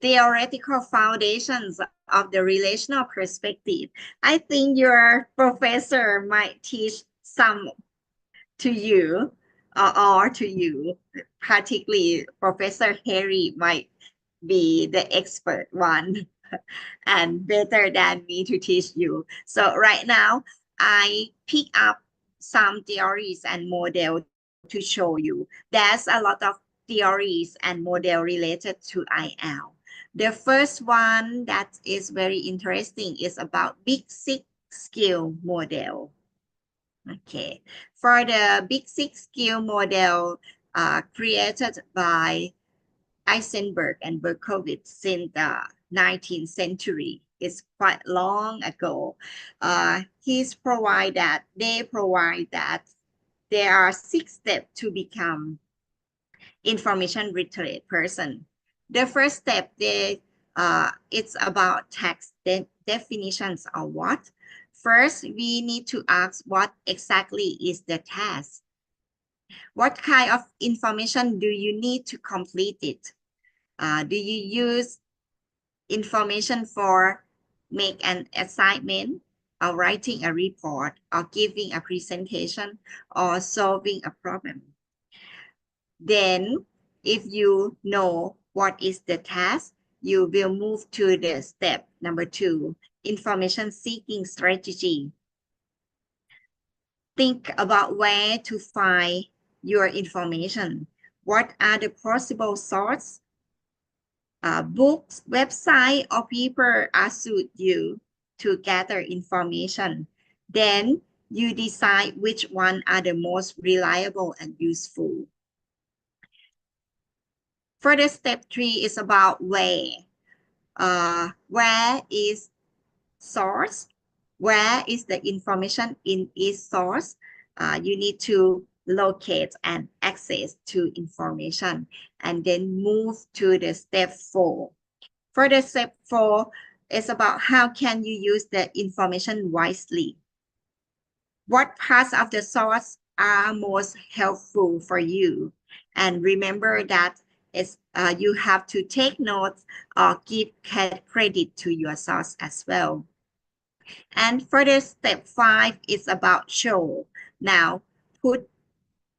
theoretical foundations of the relational perspective. I think your professor might teach some to you or to you, particularly Professor Harry might be the expert one and better than me to teach you. So right now, I pick up some theories and model to show you. There's a lot of theories and model related to IL. The first one that is very interesting is about Big Six skill model. Okay, for the Big Six skill model created by Eisenberg and Berkowitz in the 19th century. It's quite long ago. They provide that there are 6 steps to become information literate person. The first step, it's about text definitions of what. First, we need to ask what exactly is the task. What kind of information do you need to complete it? Do you use information for make an assignment or writing a report or giving a presentation or solving a problem? Then if you know what is the task, you will move to the step number 2, information seeking strategy. Think about where to find your information. What are the possible sources? Books, website, or people are suit you to gather information. Then you decide which one are the most reliable and useful. Further step 3 is about where. Where is source? Where is the information in its source? You need to locate, and access to information. And then move to the step 4. For the step 4, it's about how can you use the information wisely. What parts of the source are most helpful for you? And remember that you have to take notes or give credit to your source as well. And for the step 5, it's about show. Now, put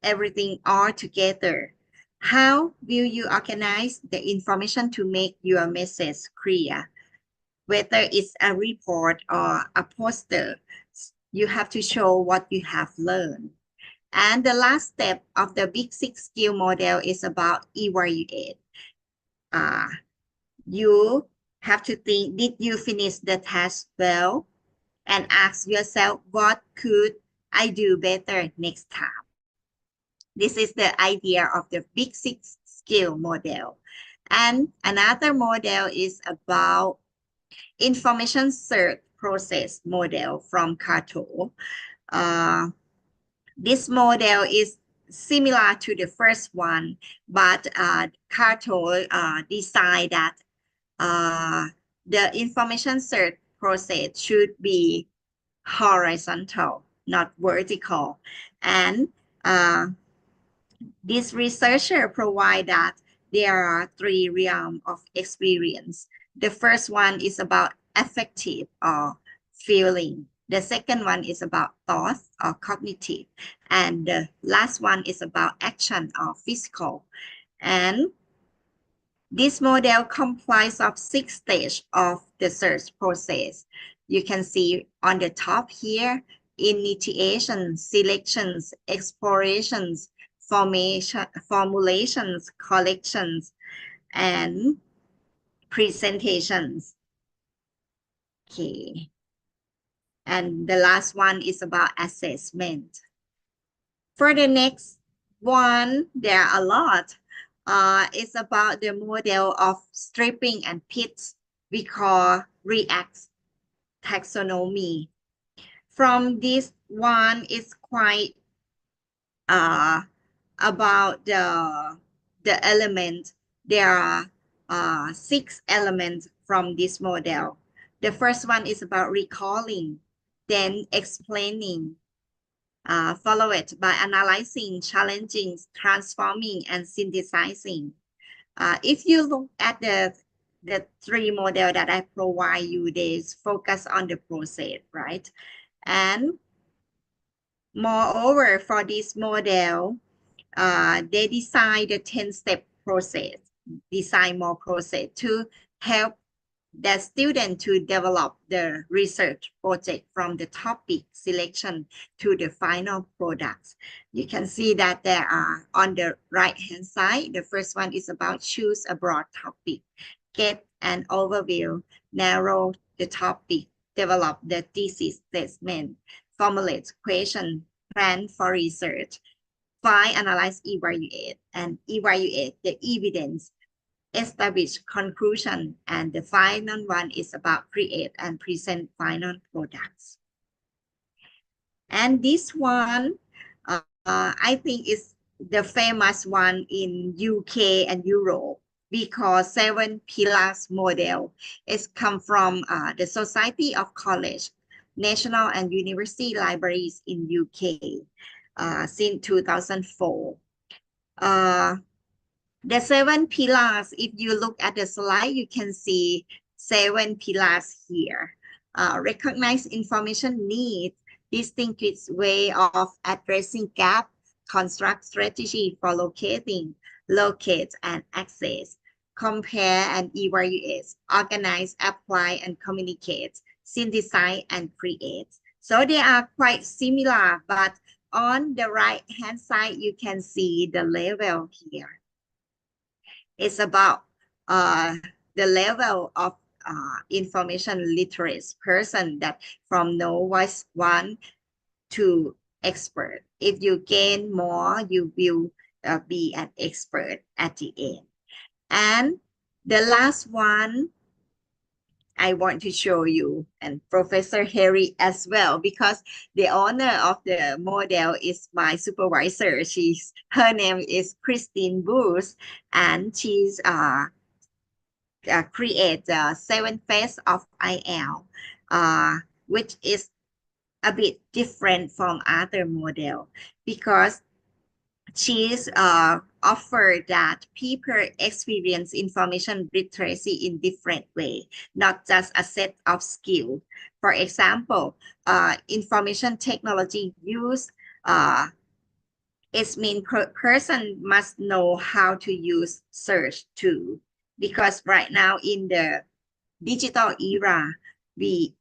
everything all together. How will you organize the information to make your message clear? Whether it's a report or a poster, you have to show what you have learned. And the last step of the Big Six skill model is about evaluate. You have to think, did you finish the task well? And ask yourself, what could I do better next time? This is the idea of the Big Six skill model. And another model is about information search process model from Cato. This model is similar to the first one, but Cato decided that the information search process should be horizontal, not vertical. And this researcher provide that there are 3 realms of experience. The first one is about affective or feeling. The second one is about thought or cognitive. And the last one is about action or physical. And this model comprises of 6 stages of the search process. You can see on the top here, initiation, selections, explorations, formulations, collections, and presentations. Okay. And the last one is about assessment. For the next one, there are a lot. It's about the model of stripping and pits we call react taxonomy. From this one, it's quite about the element. There are 6 elements from this model. The first one is about recalling, then explaining, follow it by analyzing, challenging, transforming, and synthesizing. If you look at the 3 model that I provide you, they focus on the process, right? And moreover, for this model, they design the 10-step process, design more process to help the student to develop the research project from the topic selection to the final products. You can see that there are on the right-hand side, the first one is about choose a broad topic, get an overview, narrow the topic, develop the thesis statement, formulate question, plan for research, find, analyze, evaluate, and evaluate the evidence, establish conclusion, and the final one is about create and present final products. And this one, I think is the famous one in UK and Europe because 7 pillars model is come from the Society of College, National and University Libraries in UK since 2004. The 7 pillars, if you look at the slide, you can see 7 pillars here. Recognize information needs, distinguish way of addressing gap, construct strategy for locating, locate and access, compare and evaluate, organize, apply and communicate, synthesize and create. So they are quite similar, but on the right-hand side, you can see the level here. It's about the level of information literate person that from novice 1 to expert. If you gain more, you will be an expert at the end. And the last one I want to show you, and Professor Harry as well, because the owner of the model is my supervisor. Her name is Christine Booth, and she's create the 7 phase of IL, which is a bit different from other model because she's offered that people experience information literacy in different way, not just a set of skills. For example, information technology use it means person must know how to use search too, because right now in the digital era,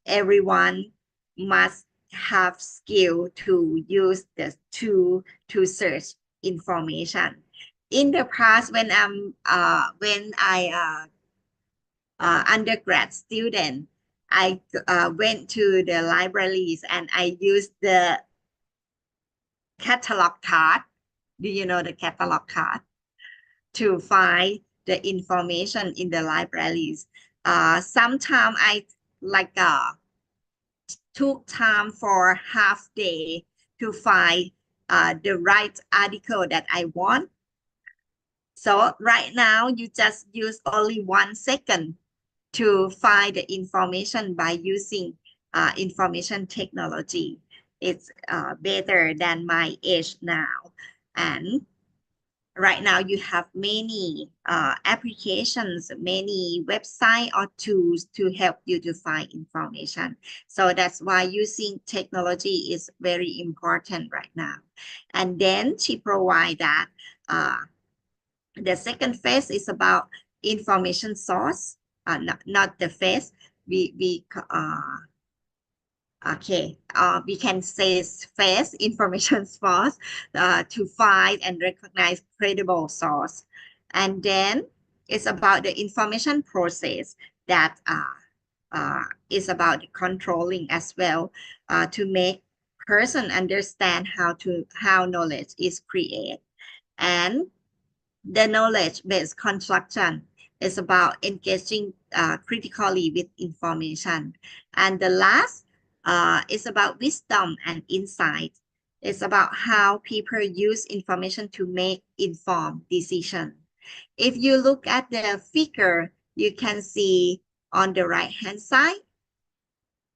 everyone must have skill to use the tool to search information. In the past, when I undergrad student, I went to the libraries and I used the catalog card. Do you know the catalog card? To find the information in the libraries. Sometimes I like took time for half day to find the right article that I want. So right now you just use only 1 second to find the information by using information technology. It's better than my age now. And right now you have many applications, many websites or tools to help you to find information. So that's why using technology is very important right now. And then she provide that the second phase is about information source, not the phase. We can say phase information source to find and recognize credible source. And then it's about the information process that is about controlling as well to make person understand how knowledge is created. And the knowledge-based construction is about engaging critically with information. And the last is about wisdom and insight. It's about how people use information to make informed decisions. If you look at the figure, you can see on the right-hand side,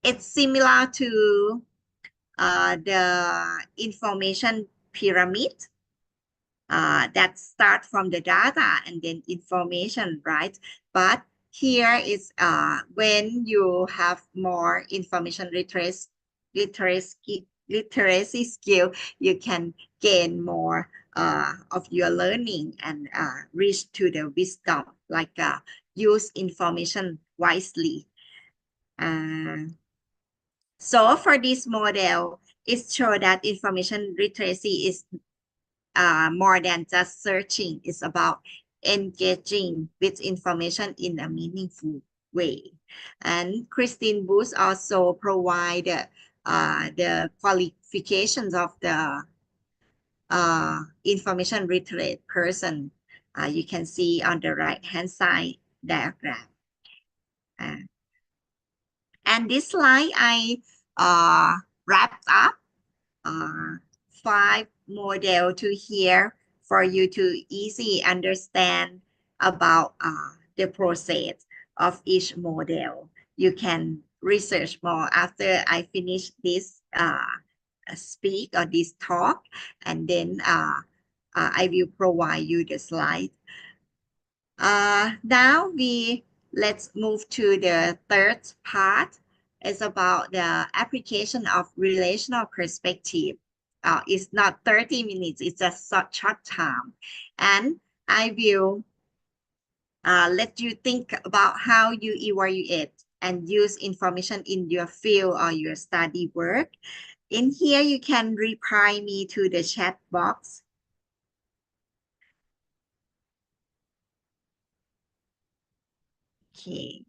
it's similar to the information pyramid that start from the data and then information, right? But here is when you have more information literacy skill, you can gain more of your learning and reach to the wisdom, like use information wisely. So for this model, it shows that information literacy is more than just searching. It's about engaging with information in a meaningful way. And Christine Booth also provided the qualifications of the information literate person. You can see on the right-hand side diagram. And this slide I wrapped up 5 model to here for you to easily understand about the process of each model. You can research more after I finish this speak or this talk, and then I will provide you the slide. Now let's move to the third part. It's about the application of relational perspective. It's not 30 minutes, it's a short time. And I will let you think about how you evaluate and use information in your field or your study work. In here, you can reply me to the chat box. Okay.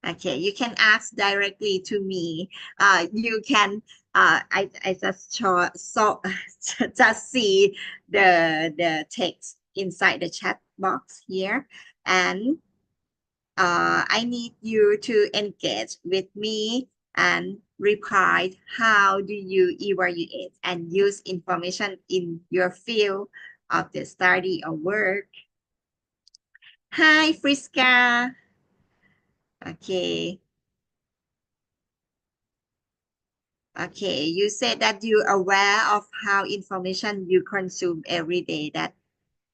Okay, you can ask directly to me. You can I just just see the text inside the chat box here, and I need you to engage with me and reply how do you evaluate and use information in your field of the study or work. Hi, Friska. Okay. Okay, you said that you're aware of how information you consume every day that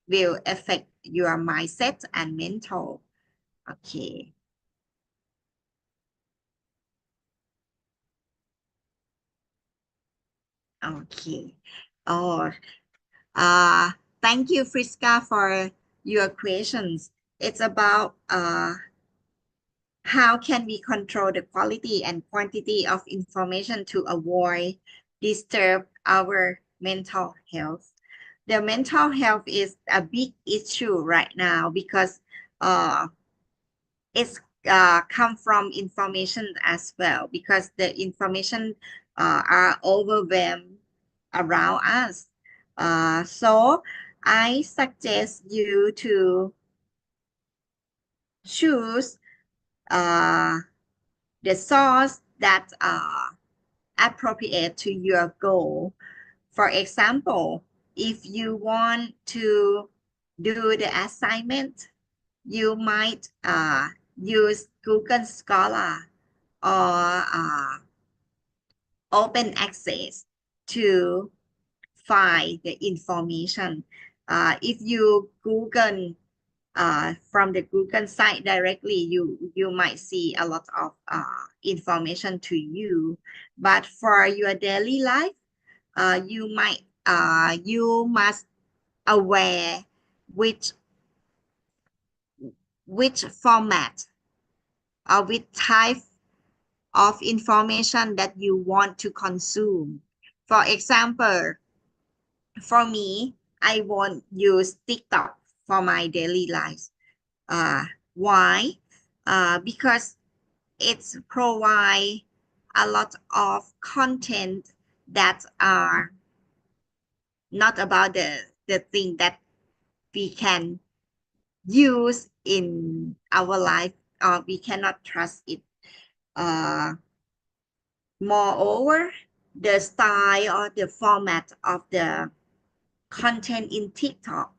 will affect your mindset and mental. Okay. Okay. Oh, uh, thank you, Friska, for your questions. It's about how can we control the quality and quantity of information to avoid disturb our mental health. The mental health is a big issue right now because uh, it's come from information as well because the information are overwhelmed around us. So I suggest you to choose uh, the source that are appropriate to your goal. For example, if you want to do the assignment, you might use Google Scholar or open access to find the information. If you Google from the Google site directly, you might see a lot of information to you. But for your daily life, you must aware which format or which type of information that you want to consume. For example, for me, I won't use TikTok for my daily life. Uh, why? Because it's provide a lot of content that are not about the thing that we can use in our life or we cannot trust it. Uh, Moreover, the style or the format of the content in TikTok,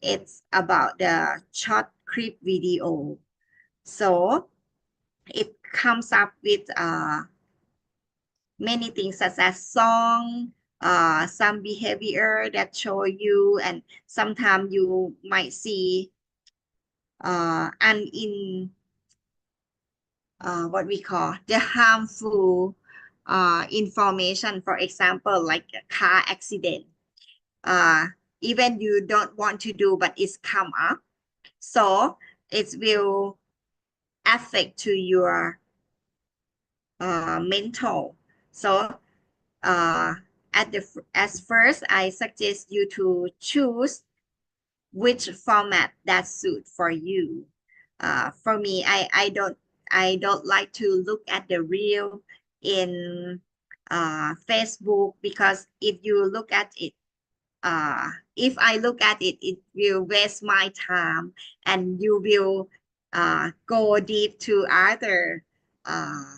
it's about the short clip video. So it comes up with many things such as song, some behavior that show you, and sometimes you might see and in what we call the harmful information, for example, like a car accident. Uh, Even you don't want to do, but it's come up. So it will affect to your mental. So uh, as first, I suggest you to choose which format that suit for you. For me, I don't like to look at the reel in Facebook because if I look at it, it will waste my time and you will go deep to other uh,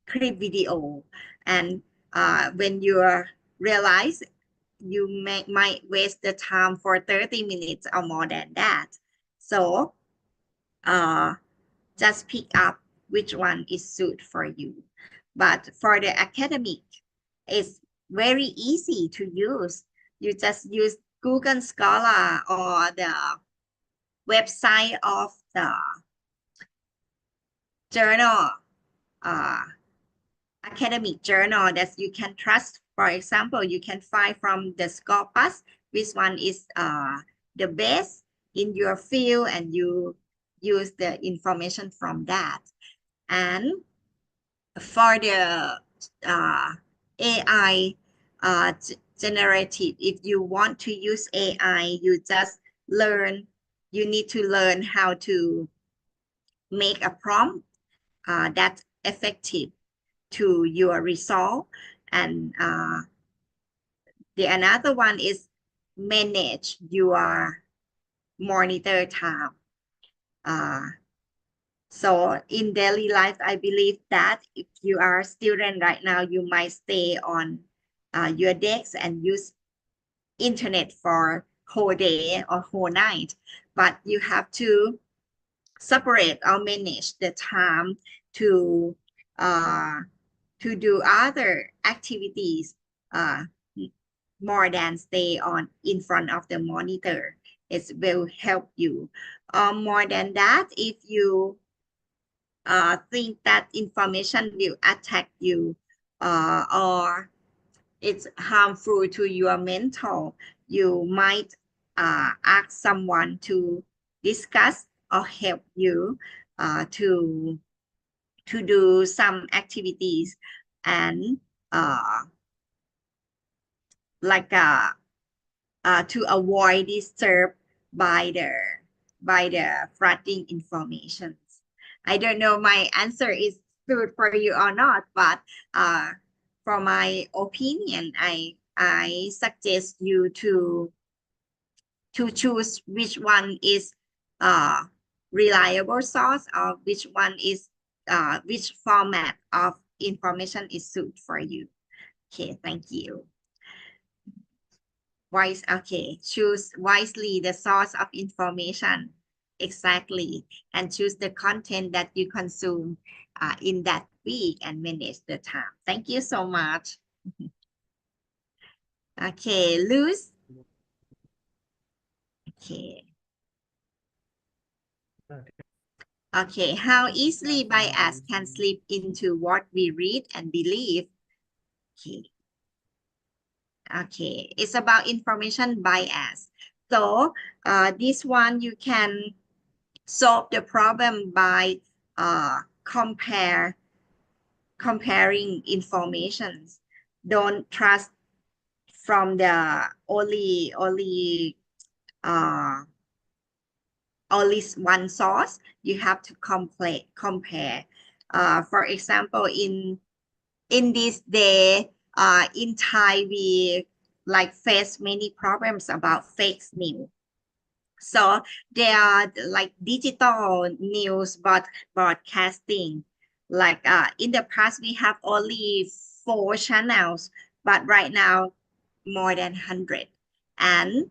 clip video. And when you realize might waste the time for 30 minutes or more than that. So uh, just pick up which one is suit for you. But for the academic, it's very easy to use. You just use Google Scholar or the website of the journal, uh, academic journal that you can trust. For example, you can find from the Scopus which one is the best in your field and you use the information from that. And for the AI generative, if you want to use AI, you need to learn how to make a prompt that's effective to your result. And the another one is manage your monitor time. Uh, So in daily life, I believe that if you are a student right now, you might stay on your decks and use internet for whole day or whole night, but you have to separate or manage the time to uh, to do other activities more than stay on in front of the monitor. It will help you. More than that, if you think that information will attack you or it's harmful to your mental, you might ask someone to discuss or help you to do some activities and uh, like to avoid disturbed by the flooding information. I don't know my answer is good for you or not, but for my opinion, I suggest you to choose which one is uh reliable source or which one is which format of information is suited for you. Okay, thank you. Choose wisely the source of information. Exactly. And choose the content that you consume in that week and manage the time. Thank you so much. Okay, Luz. Okay. Okay, how easily bias can slip into what we read and believe. Okay. Okay, it's about information bias. So this one you can solve the problem by comparing informations. Don't trust from the uh, only one source. You have to compare. For example, in this day, in Thai, we like face many problems about fake news. So there are like digital news broadcasting. Like in the past, we have only 4 channels, but right now more than 100. And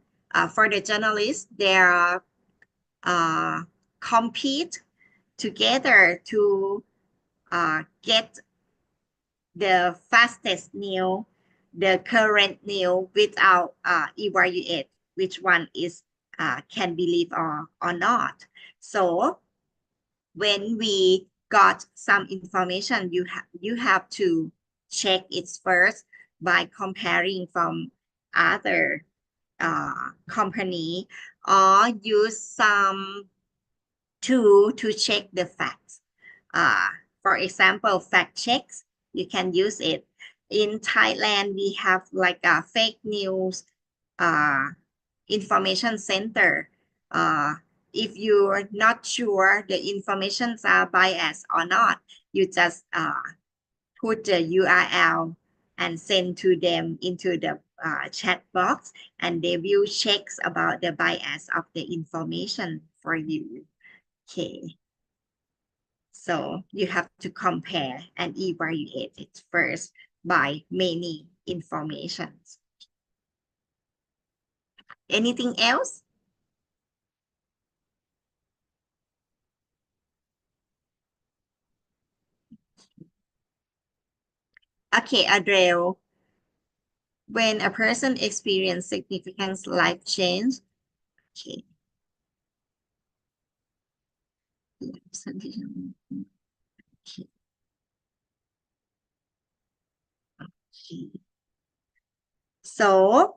for the journalists, they are compete together to get the fastest news, the current news without evaluate which one is can believe or not. So when we got some information, you have to check it first by comparing from other company or use some tool to check the facts. For example, fact checks, you can use it. In Thailand, we have like a fake news information center. If you're not sure the informations are biased or not, you just put the URL and send to them into the chat box, and they will check about the bias of the information for you. Okay. So you have to compare and evaluate it first by many informations. Anything else? Okay, Adrel. When a person experiences significant life change, okay. Okay. Okay. So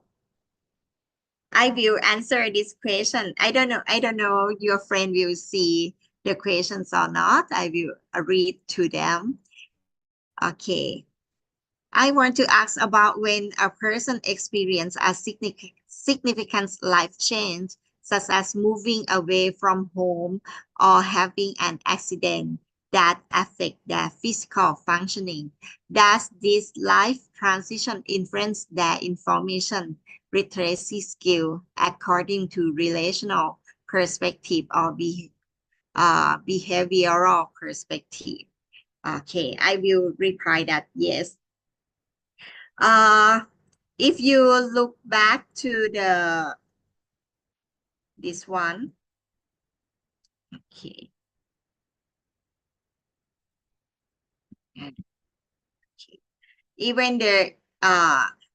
I will answer this question. I don't know your friend will see the questions or not. I will read to them. Okay. I want to ask about when a person experiences a significant life change, such as moving away from home or having an accident that affect their physical functioning. Does this life transition influence their information literacy skill according to relational perspective or behavioral perspective. Okay, I will reply that yes. If you look back to this one, okay. Okay. Even the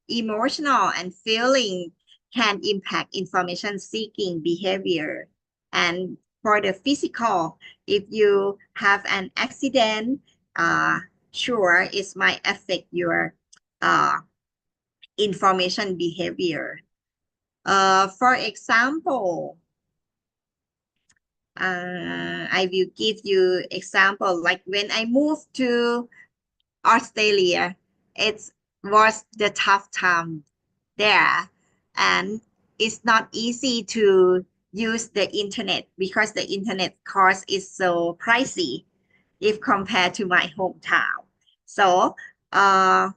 emotional and feeling can impact information seeking behavior. And for the physical, if you have an accident, sure, it might affect your uh, information behavior. For example, I will give you example like when I moved to Australia, it was the tough time there, and it's not easy to use the internet because the internet cost is so pricey if compared to my hometown. So, uh,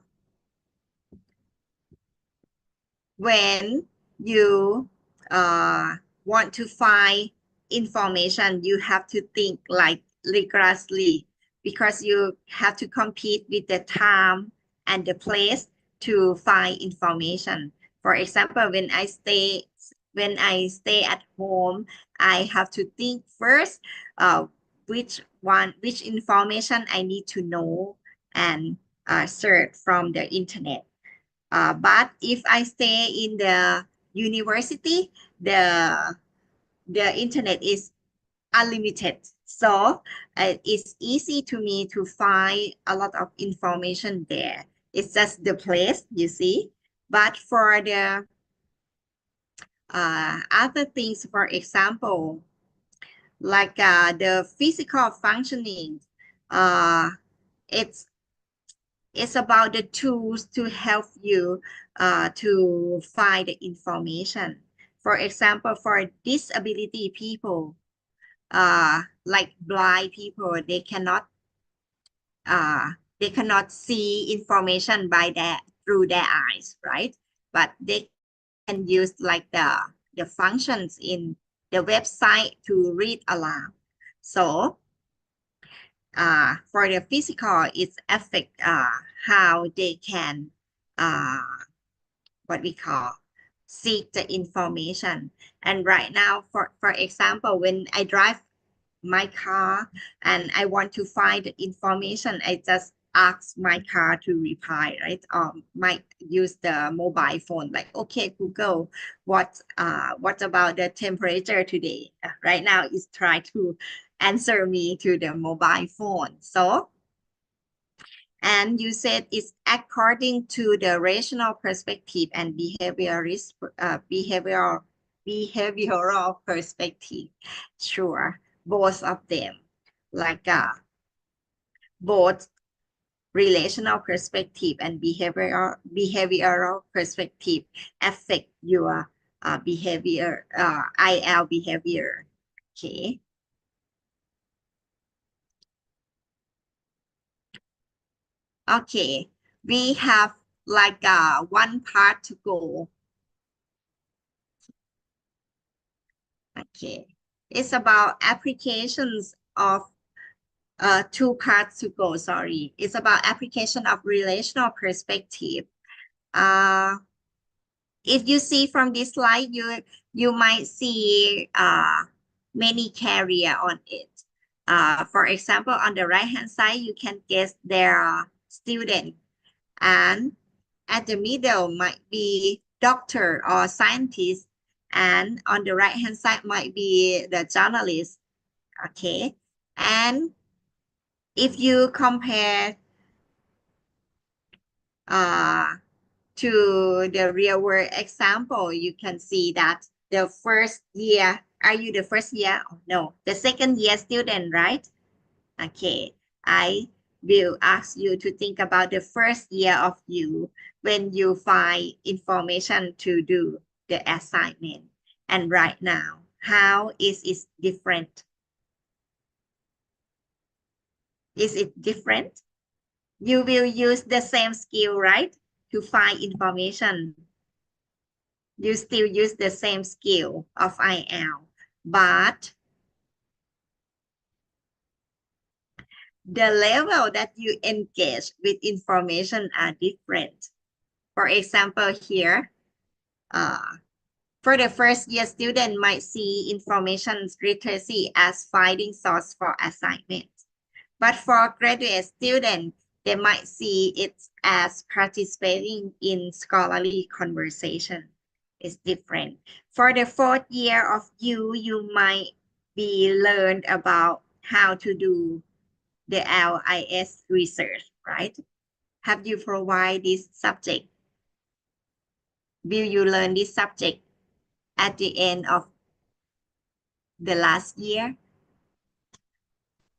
when you uh, want to find information, you have to think like rigorously because you have to compete with the time and the place to find information. For example, when I stay at home, I have to think first which information I need to know and search from the internet. But if I stay in the university, the internet is unlimited. So it's easy to me to find a lot of information there. It's just the place, you see. But for the other things, for example, like the physical functioning, uh, it's it's about the tools to help you to find the information. For example, for disability people, like blind people, they cannot see information by through their eyes, right? But they can use like the functions in the website to read aloud. So for the physical, it's affect how they can uh, what we call seek the information. And right now, for example, when I drive my car and I want to find the information, I just ask my car to reply, right? Might use the mobile phone, like, okay, Google, what about the temperature today? Right now, it's trying to answer me to the mobile phone. So, and you said it's according to the rational perspective and behavioral perspective. Sure, both of them, like both relational perspective and behavioral perspective affect your behavior, IL behavior. Okay. Okay, we have like one part to go. Okay, it's about applications of two parts to go. Sorry, it's about application of relational perspective. Uh, if you see from this slide, you might see many carrier on it. For example, on the right hand side, you can guess there are student, and at the middle might be doctor or scientist, and on the right hand side might be the journalist. Okay, and if you compare uh, to the real world example, you can see that the first year, are you the first year? Oh, no, the second year student, right? Okay, I will ask you to think about the first year of you when you find information to do the assignment. And right now, how is it different? Is it different? You will use the same skill, right? To find information. You still use the same skill of IL, but the level that you engage with information are different. For example, here, for the first year student might see information literacy as finding source for assignments. But for graduate students, they might see it as participating in scholarly conversation. It's different. For the fourth year of you might be learned about how to do the LIS research, right? Have you provided this subject? Will you learn this subject at the end of the last year?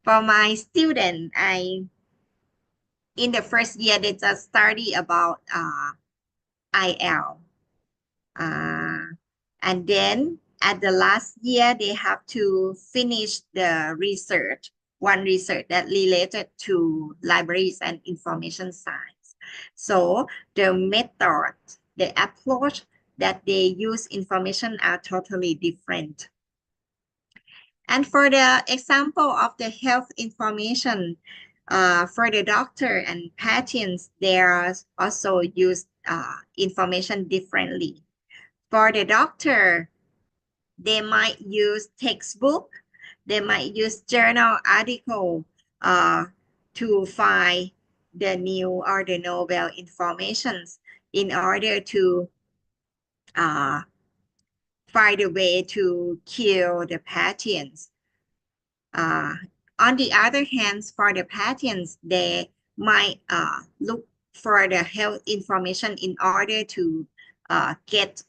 For my student, in the first year, they just study about IL. And then at the last year, they have to finish the research, one research that related to libraries and information science. So the method, the approach that they use information are totally different. And for the example of the health information, for the doctor and patients, they are also use information differently. For the doctor, they might use textbook, they might use journal article to find the new or the novel informations in order to find a way to cure the patients. On the other hand, for the patients, they might look for the health information in order to get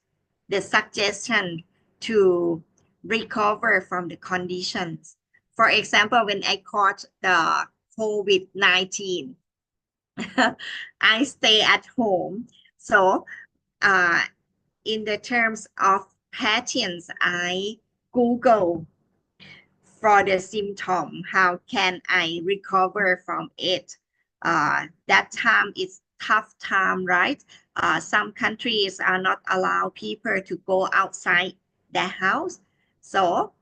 the suggestion to recover from the conditions. For example, when I caught the COVID-19, I stay at home. So in the terms of patients, I Google for the symptom, how can I recover from it? That time is tough time, right? Some countries are not allow people to go outside their house. So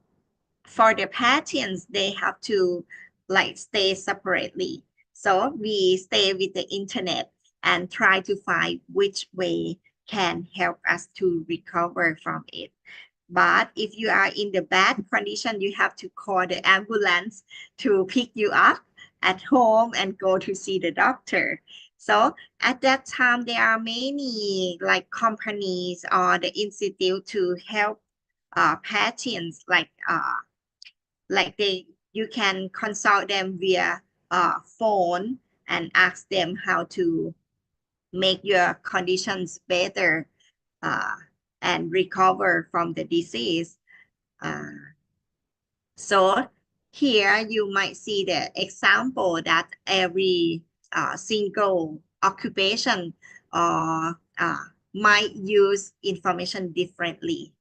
for the patients, they have to like stay separately. So we stay with the internet and try to find which way can help us to recover from it. But if you are in the bad condition, you have to call the ambulance to pick you up at home and go to see the doctor. So at that time, there are many like companies or the institute to help patients like you can consult them via phone and ask them how to make your conditions better uh, and recover from the disease. So here you might see the example that every single occupation might use information differently.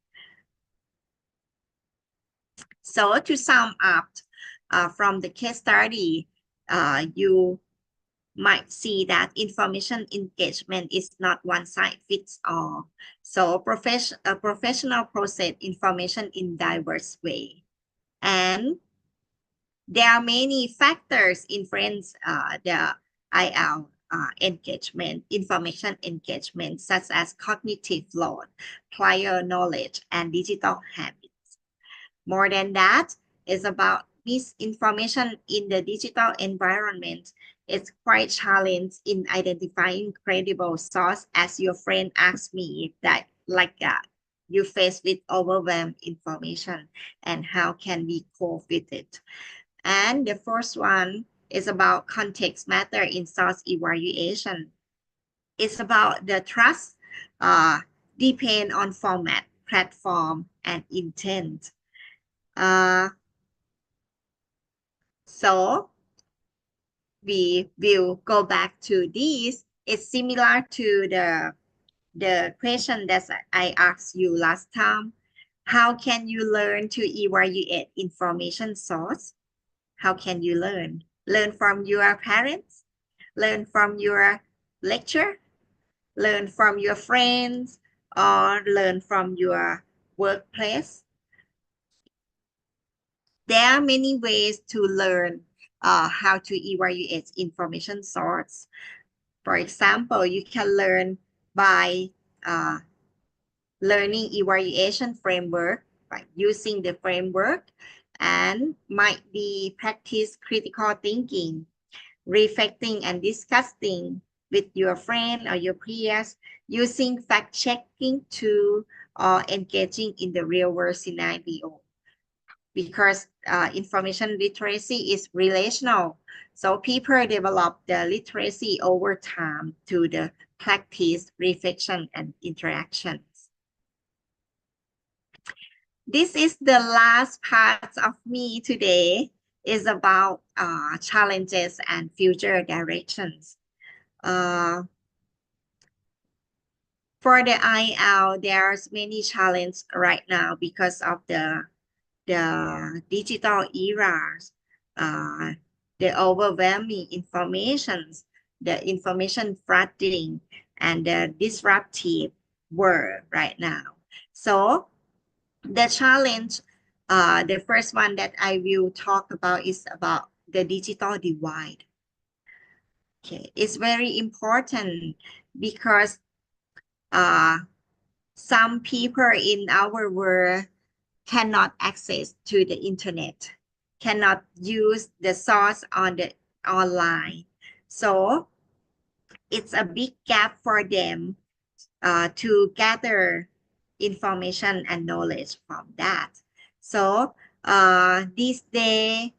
So to sum up from the case study, you might see that information engagement is not one size fits all. So professional process information in diverse way. And there are many factors influence the IL engagement, information engagement, such as cognitive load, prior knowledge, and digital habits. More than that, it's about misinformation in the digital environment. It's quite challenging in identifying credible source, as your friend asked me that you face with overwhelmed information and how can we cope with it. And the first one is about context matter in source evaluation. It's about the trust depend on format, platform, and intent. So we will go back to this. It's similar to the question that I asked you last time. How can you learn to evaluate information source? How can you learn? Learn from your parents? Learn from your lecture? Learn from your friends? Or learn from your workplace? There are many ways to learn how to evaluate information source. For example, you can learn by learning evaluation framework by using the framework, and might be practice critical thinking, reflecting and discussing with your friend or your peers, using fact-checking tool, or engaging in the real-world scenario. Because information literacy is relational, so people develop the literacy over time through the practice, reflection, and interactions. This is the last part of me today, is about challenges and future directions. For the IL, there's many challenges right now because of the digital eras, the overwhelming informations, the information flooding, and the disruptive world right now. So the challenge, the first one that I will talk about is about the digital divide. Okay, it's very important because some people in our world cannot access to the internet, cannot use the source on the online. So it's a big gap for them to gather information and knowledge from that. So this day,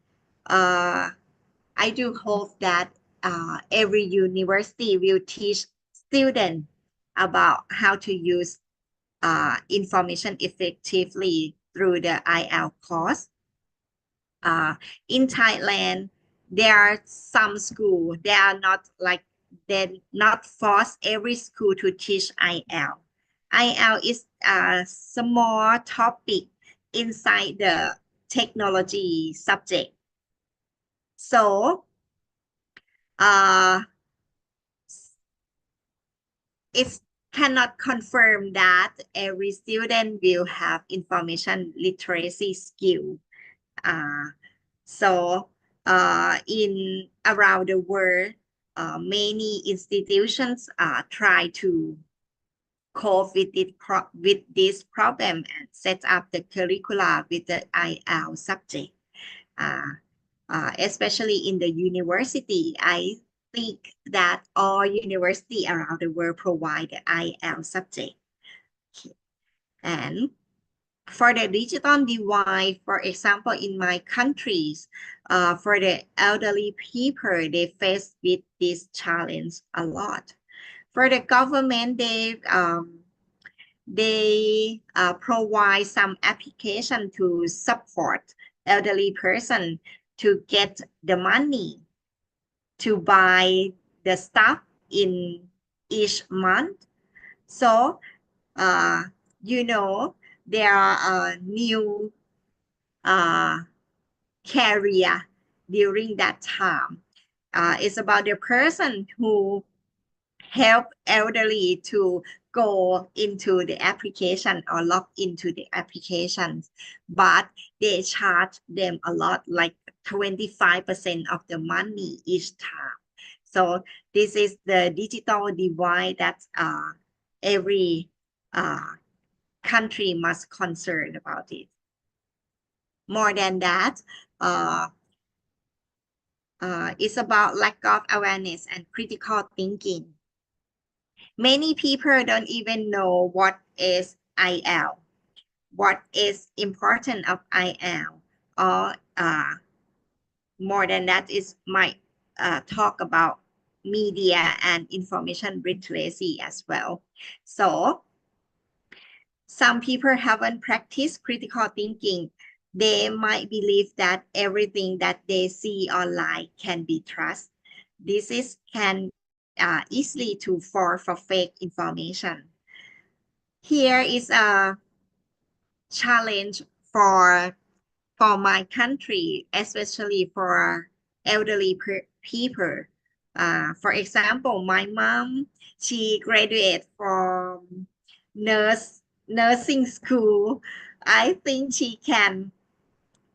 I do hope that every university will teach students about how to use information effectively through the IL course. In Thailand, there are some schools, they are not like, they not force every school to teach IL. IL is a small topic inside the technology subject. So, it cannot confirm that every student will have information literacy skill. So in around the world, many institutions try to cope with this problem and set up the curricula with the IL subject. Especially in the university, I think that all universities around the world provide the IL subject. And for the digital divide, for example, in my countries, for the elderly people, they face with this challenge a lot. For the government, they provide some application to support elderly person to get the money to buy the stuff in each month. So, you know, there are new career during that time. It's about the person who help elderly to go into the application or log into the applications, but they charge them a lot, like 25% of the money each time. So this is the digital divide that every country must concern about it. More than that, it's about lack of awareness and critical thinking. Many people don't even know what is IL, what is important of IL, or more than that is might talk about media and information literacy as well. So some people haven't practiced critical thinking. They might believe that everything that they see online can be trusted. This is can easily to fall for fake information. Here is a challenge for my country, especially for elderly people. For example, my mom, she graduated from nursing school. I think she can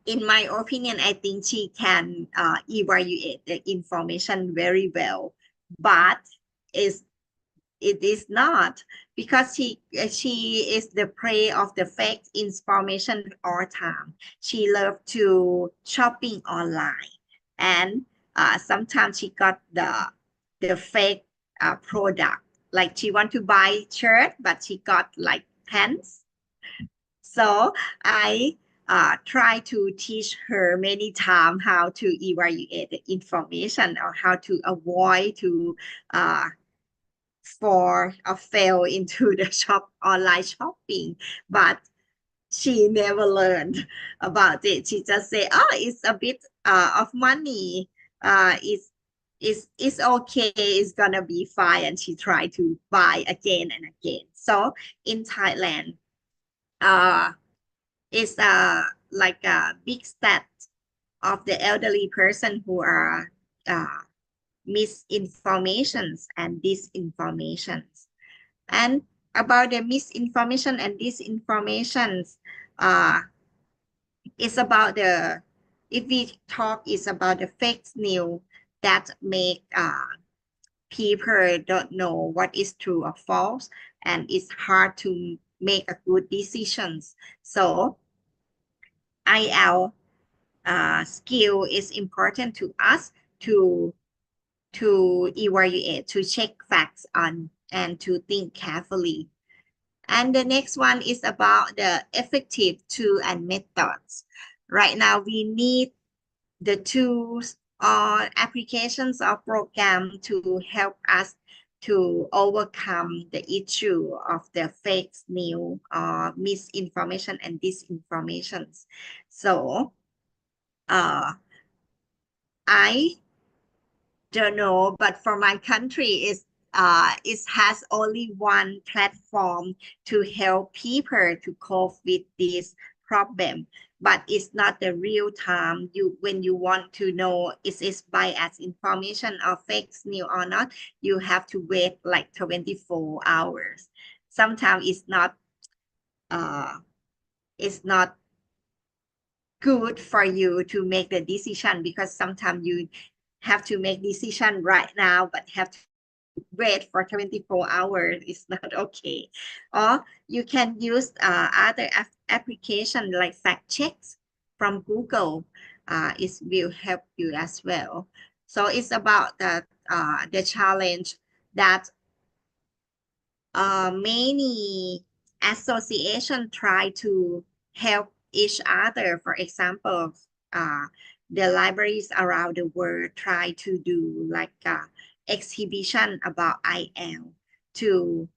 in my opinion, I think she can evaluate the information very well, but is it is not, because she is the prey of the fake information all time. She loves to shopping online, and sometimes she got the fake product. Like she want to buy shirt, but she got like pants. So I try to teach her many times how to evaluate the information, or how to avoid to uh, for a fail into the online shopping, but she never learned about it. She just say, oh, it's a bit of money, it's okay, it's gonna be fine, and she tried to buy again and again. So in Thailand, uh it's like a big stat of the elderly person who are uh, misinformations and disinformations. And about the misinformation and disinformations, uh, it's about the, if we talk, is about the fake news that make people don't know what is true or false, and it's hard to make a good decisions. So IL skill is important to us to evaluate, to check facts on, and to think carefully. And the next one is about the effective tool and methods. Right now, we need the tools or applications or program to help us to overcome the issue of the fake news or misinformation and disinformation. So I don't know, but for my country, it has only one platform to help people to cope with this problem, but it's not the real time. When you want to know is it biased information or fake news or not, you have to wait like 24 hours. Sometimes uh it's not good for you to make the decision, because sometimes you have to make decision right now, but have to wait for 24 hours. It's not okay. Or you can use other application like fact checks from Google. It will help you as well. So it's about the challenge that many associations try to help each other. For example, the libraries around the world try to do like exhibition about IL to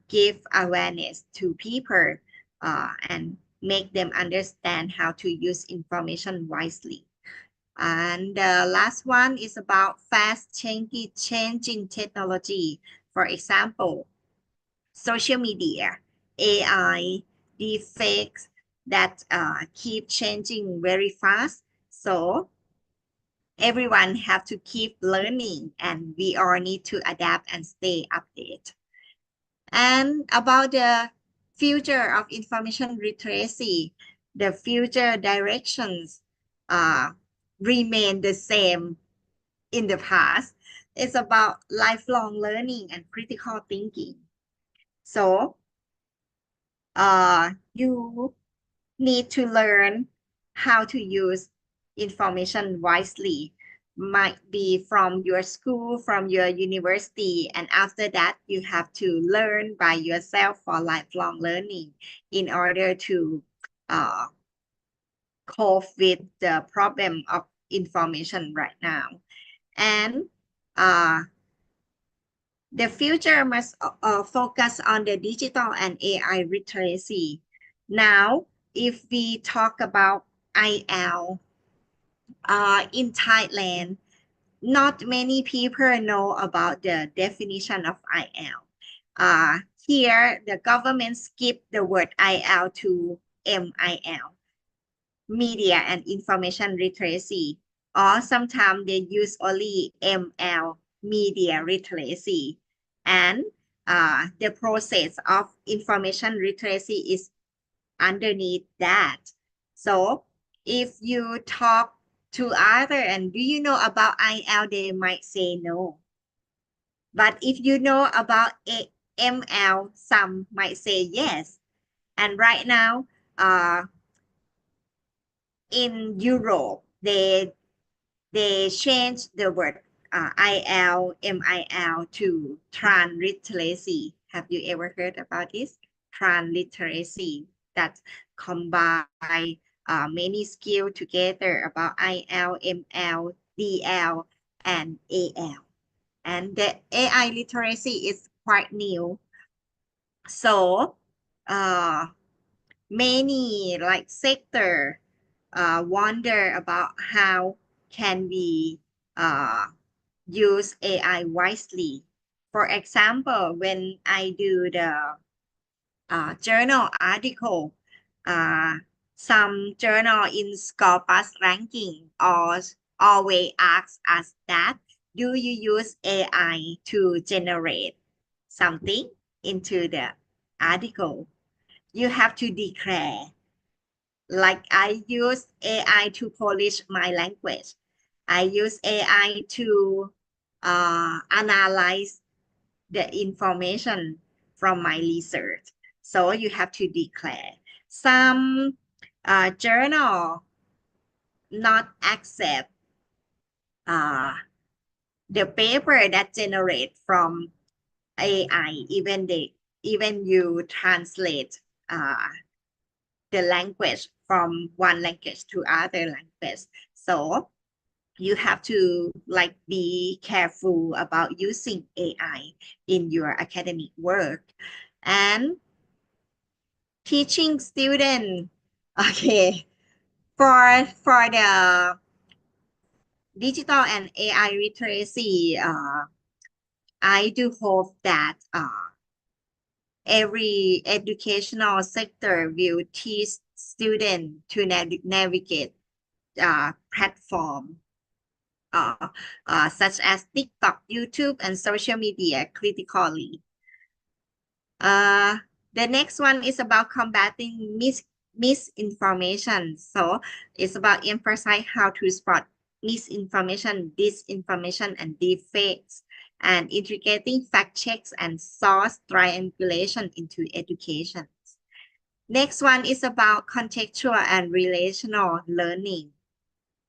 give awareness to people and make them understand how to use information wisely. And the last one is about fast changing technology. For example, social media, AI, deepfakes that keep changing very fast. So everyone have to keep learning, and we all need to adapt and stay updated. And about the future of information literacy, the future directions uh, remain the same in the past. It's about lifelong learning and critical thinking. So you need to learn how to use information wisely. Might be from your school, from your university, and after that you have to learn by yourself for lifelong learning in order to uh, cope with the problem of information right now. And the future must focus on the digital and AI literacy. Now, if we talk about IL in Thailand, not many people know about the definition of IL. Here, the government skipped the word IL to MIL, media and information literacy, or sometimes they use only ML, media literacy. And the process of information literacy is underneath that. So If you talk to other and do you know about IL, they might say no. But if you know about ML, some might say yes. And right now, in Europe, they changed the word IL, MIL to transliteracy. Have you ever heard about this? Transliteracy that combine many skills together about IL, ML, DL, and AL. And the AI literacy is quite new. So many like sector wonder about how can we use AI wisely. For example, when I do the journal article, uh, some journal in Scopus ranking or always asks us that, do you use AI to generate something into the article? You have to declare, like I use AI to polish my language. I use AI to analyze the information from my research. So you have to declare. Some journal not accept uh, the paper that generate from AI, even you translate the language from one language to other language. So you have to like be careful about using AI in your academic work and teaching student. Okay, for the digital and AI literacy, I do hope that every educational sector will teach students to navigate platform such as TikTok, YouTube, and social media critically. The next one is about combating misinformation. So it's about emphasize how to spot misinformation, disinformation, and deepfakes, and integrating fact checks and source triangulation into education. Next one is about contextual and relational learning.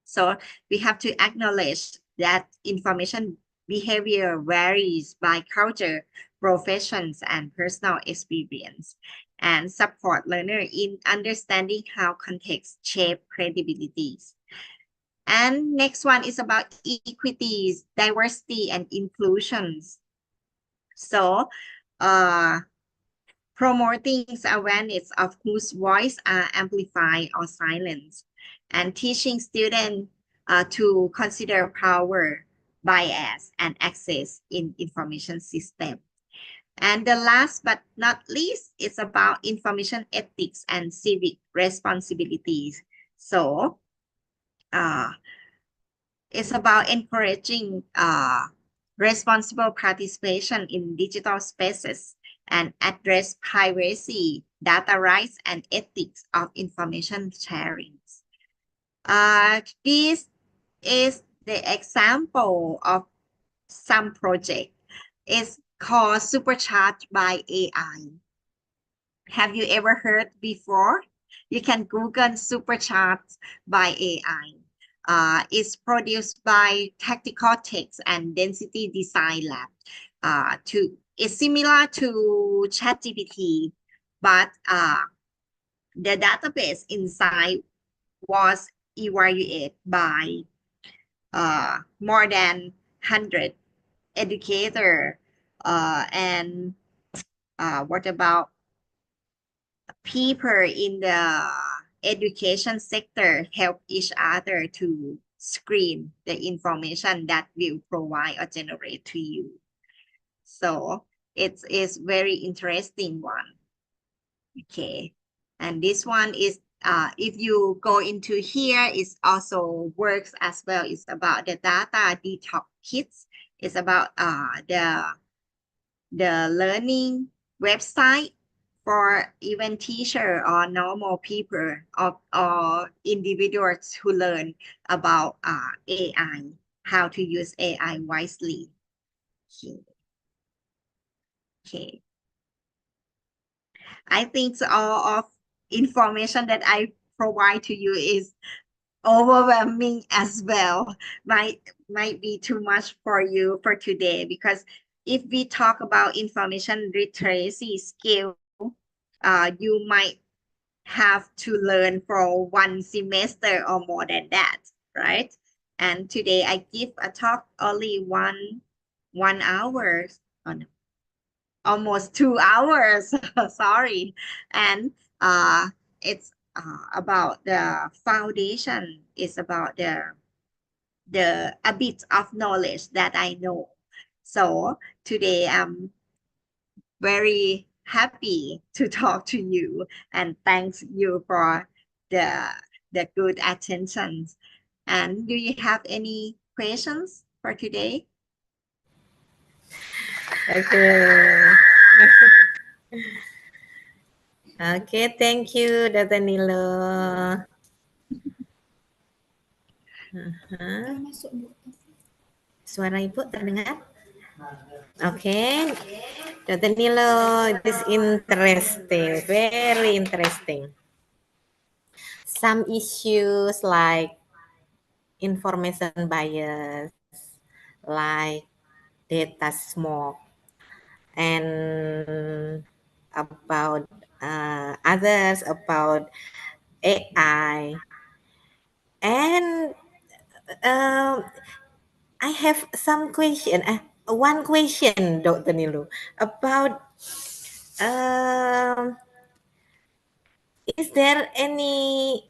So we have to acknowledge that information behavior varies by culture, professions, and personal experience, and support learner in understanding how context shape credibilities. And next one is about equities, diversity, and inclusions. So promoting awareness of whose voice are amplified or silenced, and teaching students to consider power, bias, and access in information system. And the last but not least is about information ethics and civic responsibilities. So uh, it's about encouraging responsible participation in digital spaces and address privacy, data rights, and ethics of information sharing. This is the example of some project. It's called Supercharged by AI. Have you ever heard before? You can Google Supercharged by AI. It's produced by Tactical Text and Density Design Lab. It's similar to ChatGPT, but the database inside was evaluated by more than 100 educators. And what about people in the education sector help each other to screen the information that will provide or generate to you. So it's very interesting one. Okay. And this one is if you go into here, it also works as well. It's about the data detox kits. It's about the learning website for even teacher or normal people or individuals who learn about AI, how to use AI wisely. Okay. Okay. I think all of information that I provide to you is overwhelming as well. Might be too much for you for today, because if we talk about information literacy skill, you might have to learn for one semester or more than that, right? And today I give a talk only one hour, oh no, almost 2 hours. Sorry. And it's about the foundation. It's about the a bit of knowledge that I know. So today I'm very happy to talk to you, and thanks you for the the good attention. And do you have any questions for today? Okay. Okay, thank you, Dr. Nilo. Suara Ibu terdengar? Okay, Dr. Nilo, this interesting, very interesting. Some issues like information bias, like data smoke, and about others about AI. And um, I have some question. One question, Dr. Nilu, about um, is there any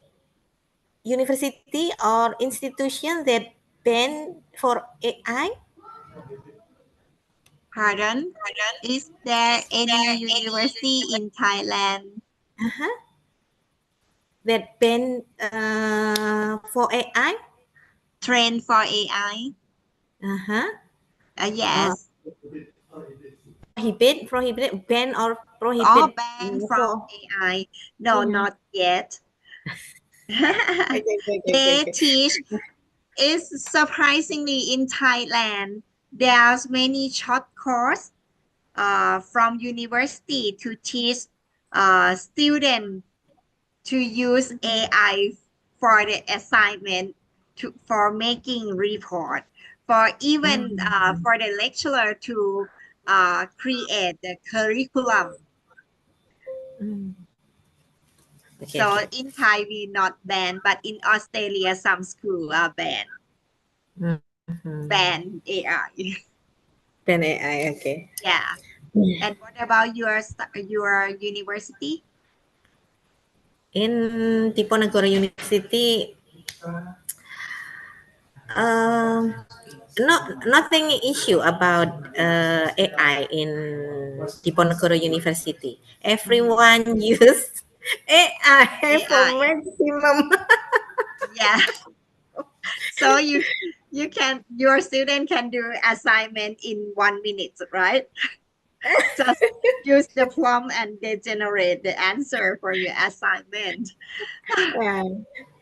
university or institution that ban for AI? Pardon? Is there any university in Thailand Uh-huh. That ban for AI? trained for AI? Uh-huh. Uh, Yes. prohibit, ban or Or prohibit banned from for. AI? No, Mhm. not yet. Okay, okay, okay, okay, They okay. teach is surprisingly in Thailand. There's many short course from university to teach students to use AI for the assignment, for making report, for even Mhm. for the lecturer to create the curriculum. Mm. Okay, So okay. in Thai we not banned, but in Australia some school are Mhm. ban AI. Ban AI, okay. Yeah. And what about your university? In Diponegoro University, um, nothing issue about AI in Diponegoro University. Everyone use AI for AI. maximum. Yeah. So your student can do assignment in 1 minute, right? Just use the prompt and they generate the answer for your assignment. Yeah.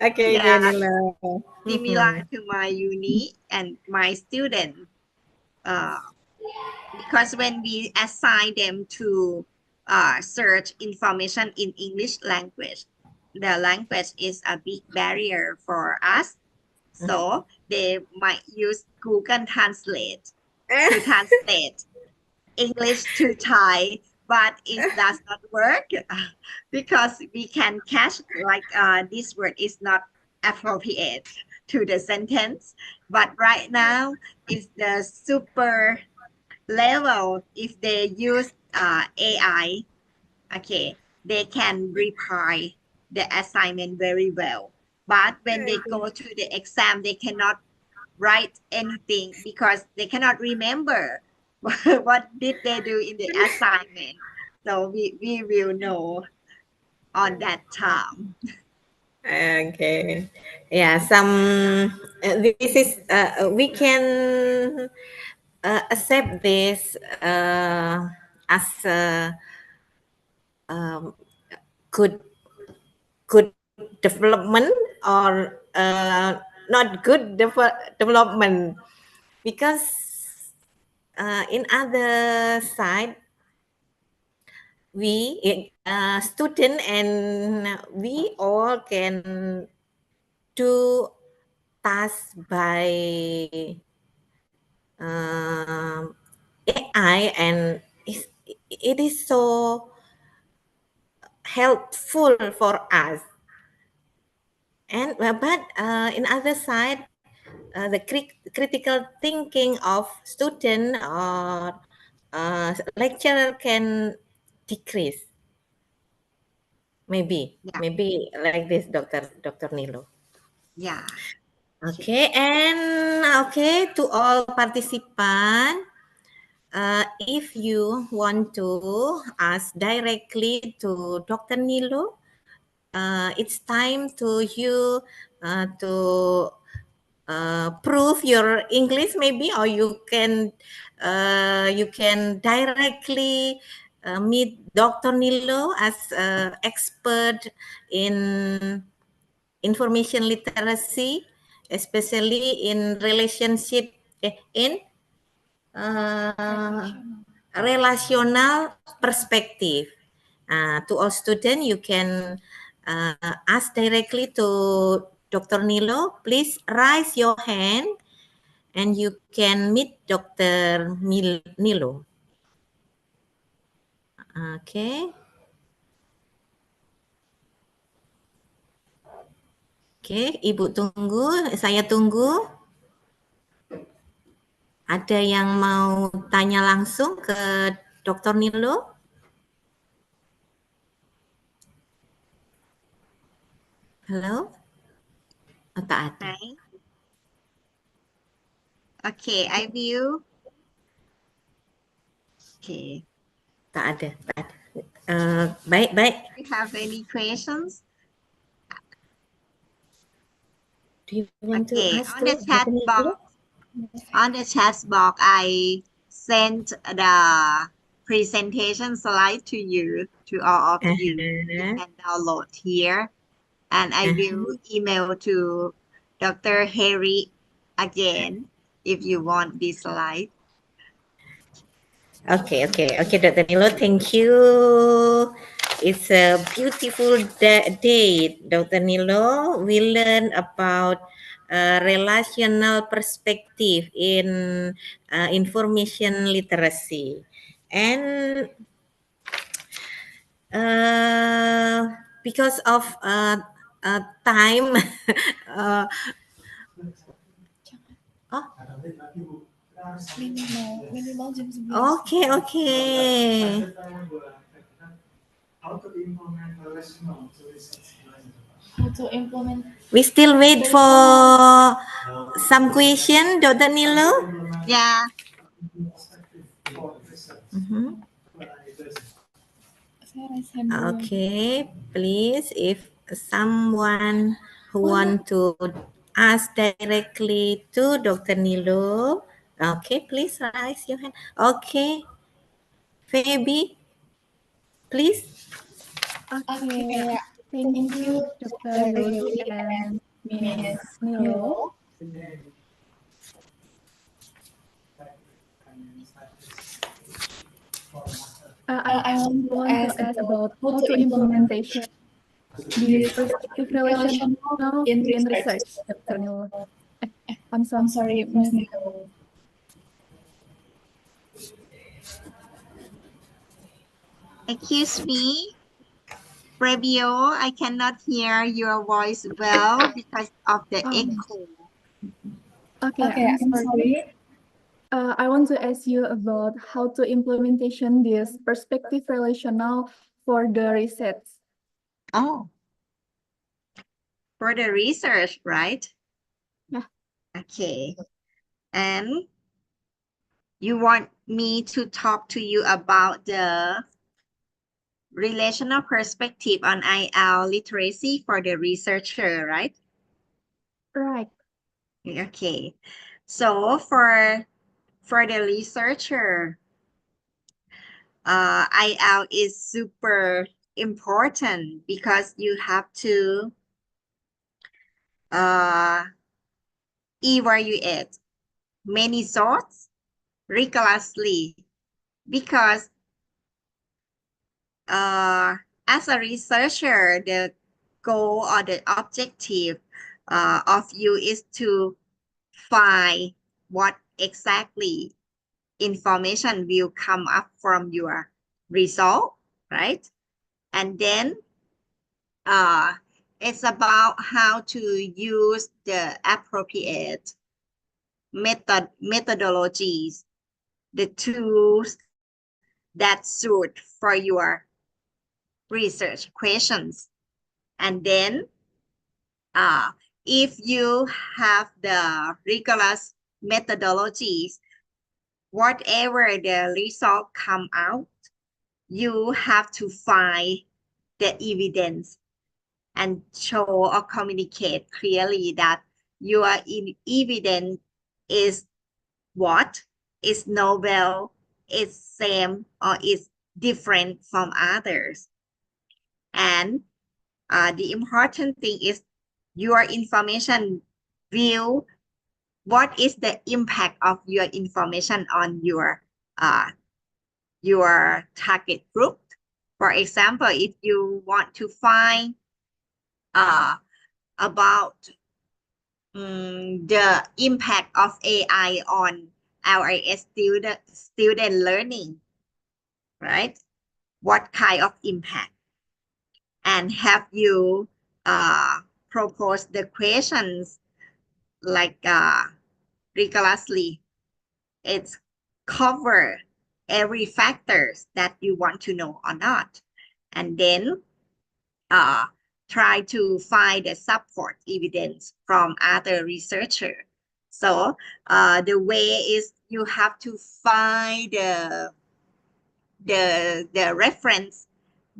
Okay, Yeah, Janila. similar Mhm. to my uni and my student. Uh, because when we assign them to search information in English language, the language is a big barrier for us. So they might use Google Translate to translate English to Thai, but it does not work because we can catch like this word is not appropriate to the sentence. But right now, it's the super level. If they use AI, okay, they can reply the assignment very well. But when they go to the exam, they cannot write anything because they cannot remember what did they do in the assignment. So we will know on that time. Okay. Yeah, this is we can accept this as um, good good development or not good development, because in other side we student and we all can do tasks by AI, and it is so helpful for us. And but in other side, the critical thinking of student or lecturer can decrease. Yeah. Maybe like this, Dr. Nilo. Yeah. Okay, and okay, to all participants, if you want to ask directly to Dr. Nilo, it's time to you to prove your English maybe, or you can directly meet Dr. Nilo as expert in information literacy, especially in relationship in uh, relational perspective. To all students, you can ask directly to Dr. Nilo. Please raise your hand and you can meet Dr. Nilo. Okay. Oke, Ibu tunggu, saya tunggu. Ada yang mau tanya langsung ke Dr. Nilo? Halo? Oh, tak ada. Okay. Okay, I will. Okay. Tak ada. Baik. Do you have any questions? Do you want to Okay, ask on to the chat Dr. Nilo? box, I sent the presentation slide to you, to all of you. You Uh-huh. can download here, and I will email to Dr. Harry again if you want this slide. Okay, Dr. Nilo, thank you. It's a beautiful day, Dr. Nilo. We learn about relational perspective in information literacy. And because of time, uh, oh, okay. We still wait for some question, Dr. Nilo. Yeah. Okay, please, if someone who want to ask directly to Dr. Nilo, okay, please raise your hand. Okay, Phoebe, please. Okay, thank you, Dr. Yuli and Miss Nilo. I want to ask about how to implementation this perspective relational in research, Dr. Nilo. I'm sorry, Miss Nilo. Excuse me, Fabio, I cannot hear your voice well because of the echo. Okay, I'm sorry. I want to ask you about how to implementation this perspective relational for the research. Oh, for the research, right? Yeah. Okay. And you want me to talk to you about the relational perspective on IL literacy for the researcher, right? Right. Okay. So for the researcher, IL is super important because you have to evaluate many sources rigorously because as a researcher, the goal or the objective of you is to find what exactly information will come up from your result, right? And then it's about how to use the appropriate methodologies, the tools that suit for your research questions. And then uh, if you have the rigorous methodologies, whatever the result come out, you have to find the evidence and show or communicate clearly that your evidence is what is novel, is same, or is different from others. And the important thing is your information will, what is the impact of your information on your target group. For example, if you want to find about the impact of AI on our student learning, right? What kind of impact? And have you proposed the questions like rigorously? It's cover every factors that you want to know or not. And then try to find the support evidence from other researchers. So the way is you have to find the reference,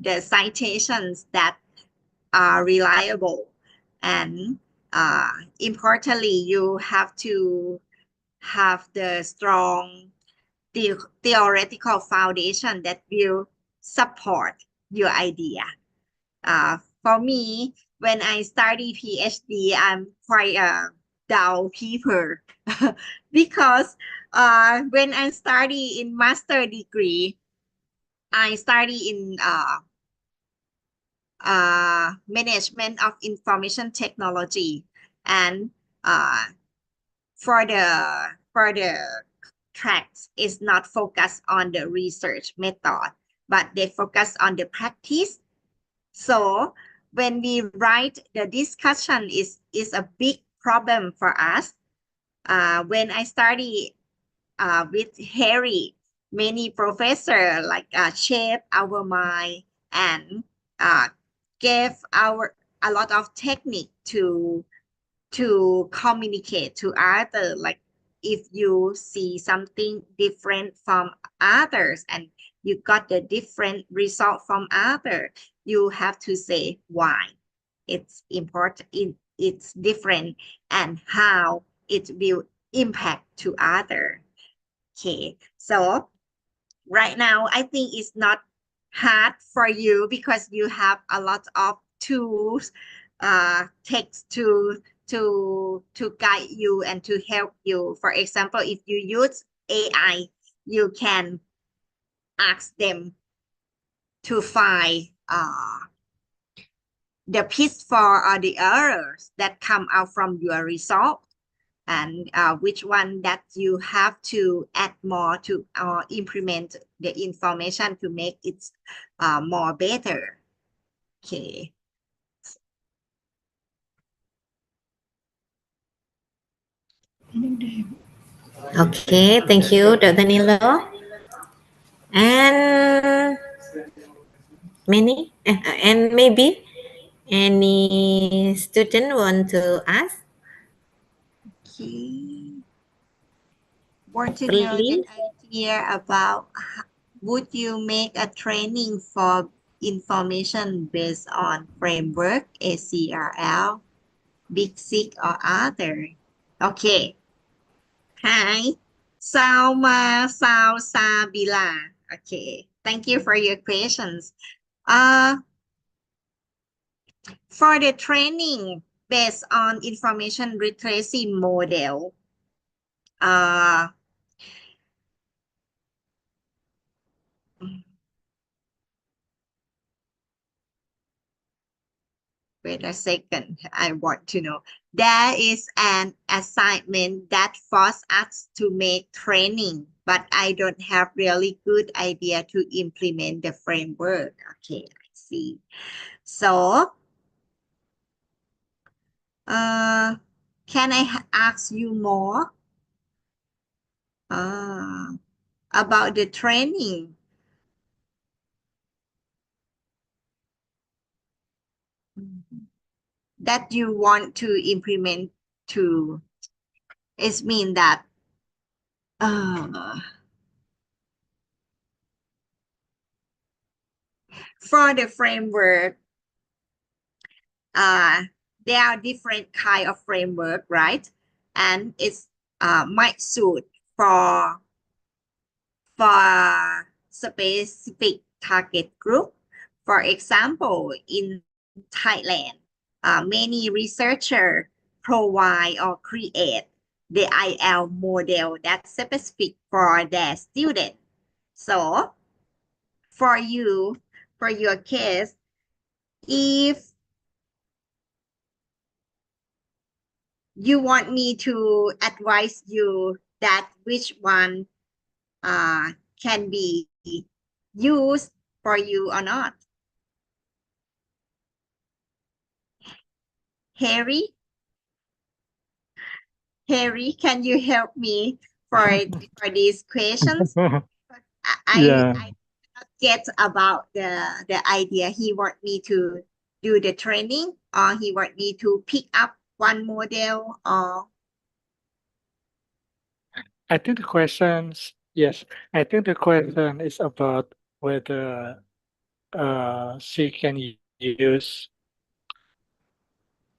the citations that are reliable, and importantly, you have to have the strong theoretical foundation that will support your idea. For me, when I study PhD, I'm quite a dull people because when I study in master degree, I study in management of information technology, and for the tracks is not focused on the research method, but they focus on the practice. So when we write the discussion is a big problem for us. When I study with Harry, many professors like shape our mind and gave our a lot of technique to communicate to others. Like if you see something different from others and you got the different result from others, you have to say why it's important, it's different, and how it will impact to others. Okay, so right now I think it's not hard for you because you have a lot of tools, text to guide you and to help you. For example, if you use AI, you can ask them to find the pitfall or the errors that come out from your result, and which one that you have to add more to implement the information to make it more better. Okay. Okay, thank you, Dr. Nilo. And and maybe any student want to ask? Okay. Want to know Please. the idea about would you make a training for information based on framework, ACRL, Big Six, or other? Okay. Hi. Salma Salsabila. Okay. Thank you for your questions. For the training based on information literacy model, uh, wait a second, I want to know. There is an assignment that forces us to make training, but I don't have really good idea to implement the framework. Okay, I see. So, can I ask you more about the training? That you want to implement to it mean that uh, for the framework uh, there are different kind of framework, right? And it's might suit for specific target group. For example, in Thailand, many researchers provide or create the IL model that's specific for their student. So for you, for your case, if you want me to advise you that which one uh, can be used for you or not. Harry, Harry, can you help me for these questions? Yeah. I get about the idea. He want me to do the training, or he want me to pick up one model, or I think the questions, yes, I think the question is about whether she can use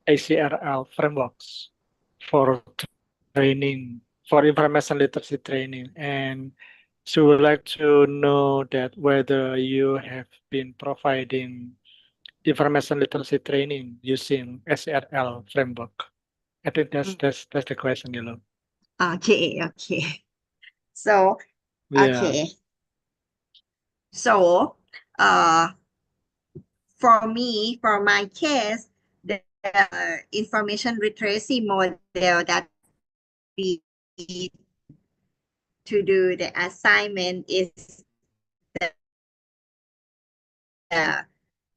ACRL frameworks for training, for information literacy training. And she would like to know that whether you have been providing information literacy training using ACRL framework. I think that's the question, you know. okay. So Yeah. okay. So for me, for my case, the information literacy model that we to do the assignment is the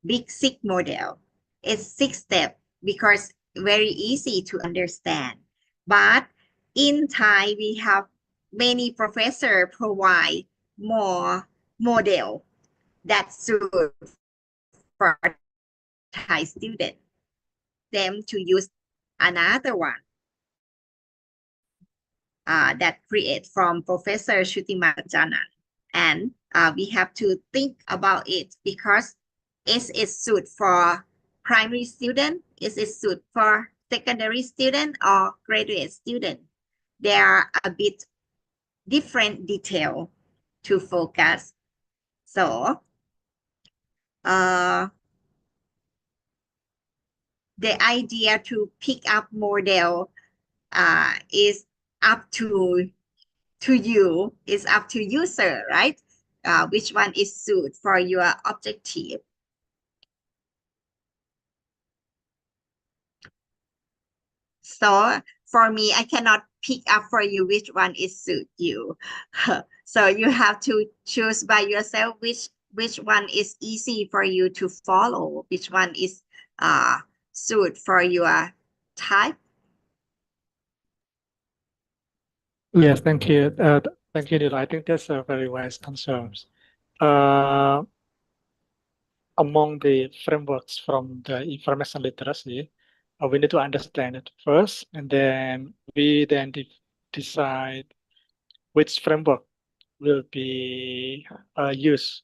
Big Six model. It's 6 steps because very easy to understand. But in Thai, we have many professors provide more model that suit for Thai students. Them to use another one that create from Professor Shutiman. And we have to think about it because is it suit for primary student? Is it suit for secondary student or graduate student? There are a bit different detail to focus. So the idea to pick up model is up to you, is up to user, right? Which one is suit for your objective. So for me, I cannot pick up for you which one is suit you. So you have to choose by yourself which one is easy for you to follow, which one is suit for your type. Yes, thank you. Thank you, Nilo. I think that's a very wise answer. Uh, among the frameworks from the information literacy, we need to understand it first, and then we then decide which framework will be used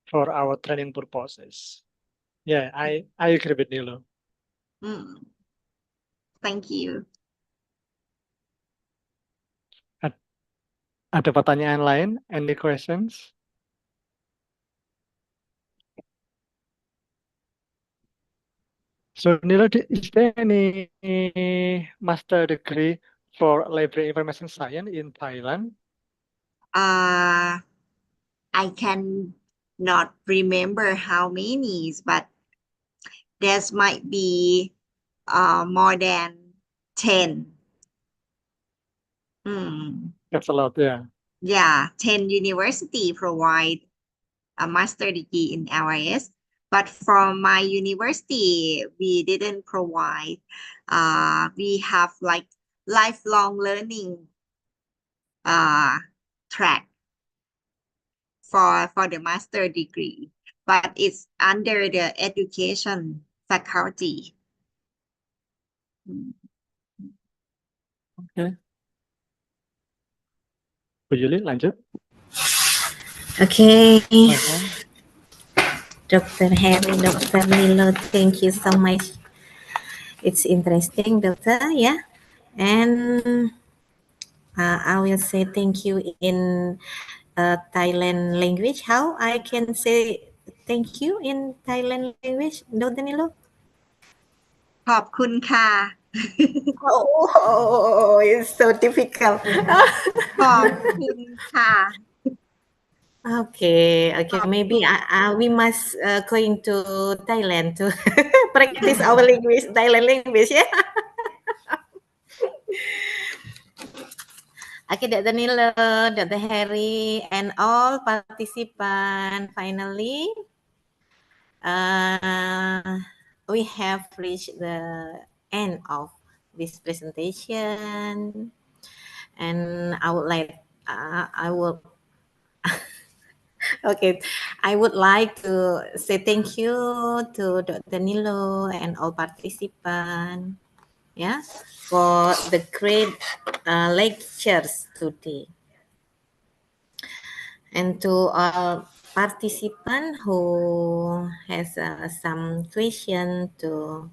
for our training purposes. Yeah, I agree with Nilo. Thank you. Ada pertanyaan lain? Any questions? So Nilo, is there any master degree for library information science in Thailand? Uh, I can not remember how many, but there's might be more than 10. That's a lot, yeah. Yeah, 10 university provide a master degree in LIS. But from my university, we didn't provide. We have like lifelong learning uh, track for the master degree, but it's under the education faculty. Okay. Bu Yuli, lanjut. Okay, Uh-huh. Dr. Harry, Dr. Nilo, thank you so much. It's interesting, Doctor, yeah. And I will say thank you in Thailand language. How I can say thank you in Thailand language, Dr. Nilo? ขอบคุณค่ะ Oh, it's so difficult. ขอบคุณค่ะ Okay,ขอบ maybe คุณ we must going to Thailand to practice our language, Thailand language, yeah. Okay, Dr. Nilo, Dr. Harry, and all participants. Finally, we have reached the end of this presentation, and I would like, I would, okay, I would like to say thank you to Dr. Nilo and all participants, yeah, for the great lectures today. And to all participants who has some question to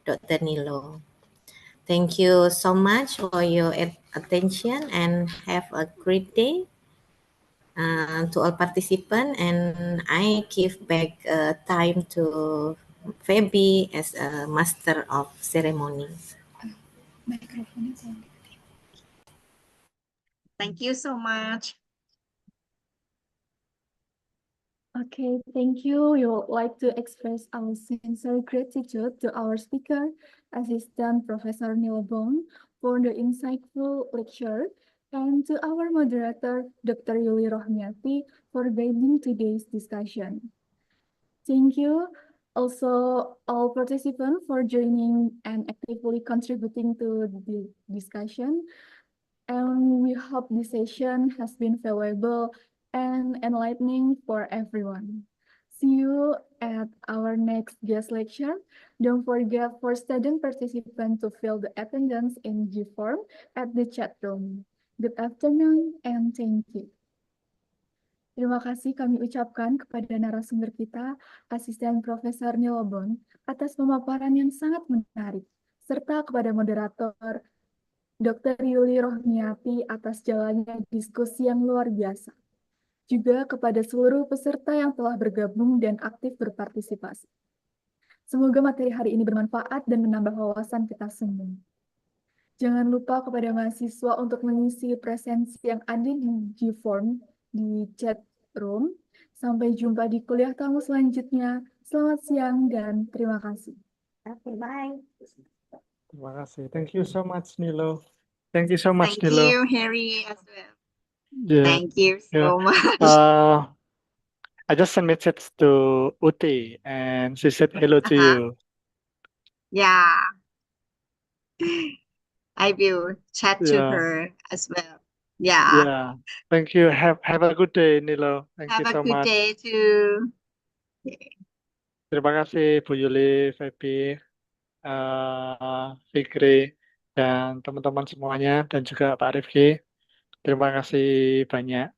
Dr. Nilo. Thank you so much for your attention and have a great day to all participants. And I give back time to Feby as a master of ceremony. Thank you so much. Okay, thank you. We would like to express our sincere gratitude to our speaker, Assistant Professor Nilbong, for the insightful lecture, and to our moderator, Dr. Yuli Rohmiati, for guiding today's discussion. Thank you also all participants for joining and actively contributing to the discussion. And we hope this session has been valuable and enlightening for everyone. See you at our next guest lecture. Don't forget for student participants to fill the attendance in G form at the chat room. Good afternoon and thank you. Terima kasih kami ucapkan kepada narasumber kita, Asisten Profesor Nilobon, atas pemaparan yang sangat menarik, serta kepada moderator Dr. Yuli Rohmiati atas jalannya diskusi yang luar biasa. Juga kepada seluruh peserta yang telah bergabung dan aktif berpartisipasi. Semoga materi hari ini bermanfaat dan menambah wawasan kita semua. Jangan lupa kepada mahasiswa untuk mengisi presensi yang ada di G-Form di chat room. Sampai jumpa di kuliah tamu selanjutnya. Selamat siang dan terima kasih. Okay, bye. Terima kasih. Thank you so much, Nilo. Thank you so much, Thank Nilo. you, Harry, as well. Yeah. Thank you Yeah. so much. I just sent message to Uti and she said hello to Uh-huh. you. Yeah. I will chat to Yeah. her as well. Yeah. Yeah. Thank you. Have a good day, Nilo. Thank Have you a so good much. day too. Terima kasih Bu Yuli, Feby, Fikri, dan teman-teman semuanya, dan juga Pak Rifki. Terima kasih banyak.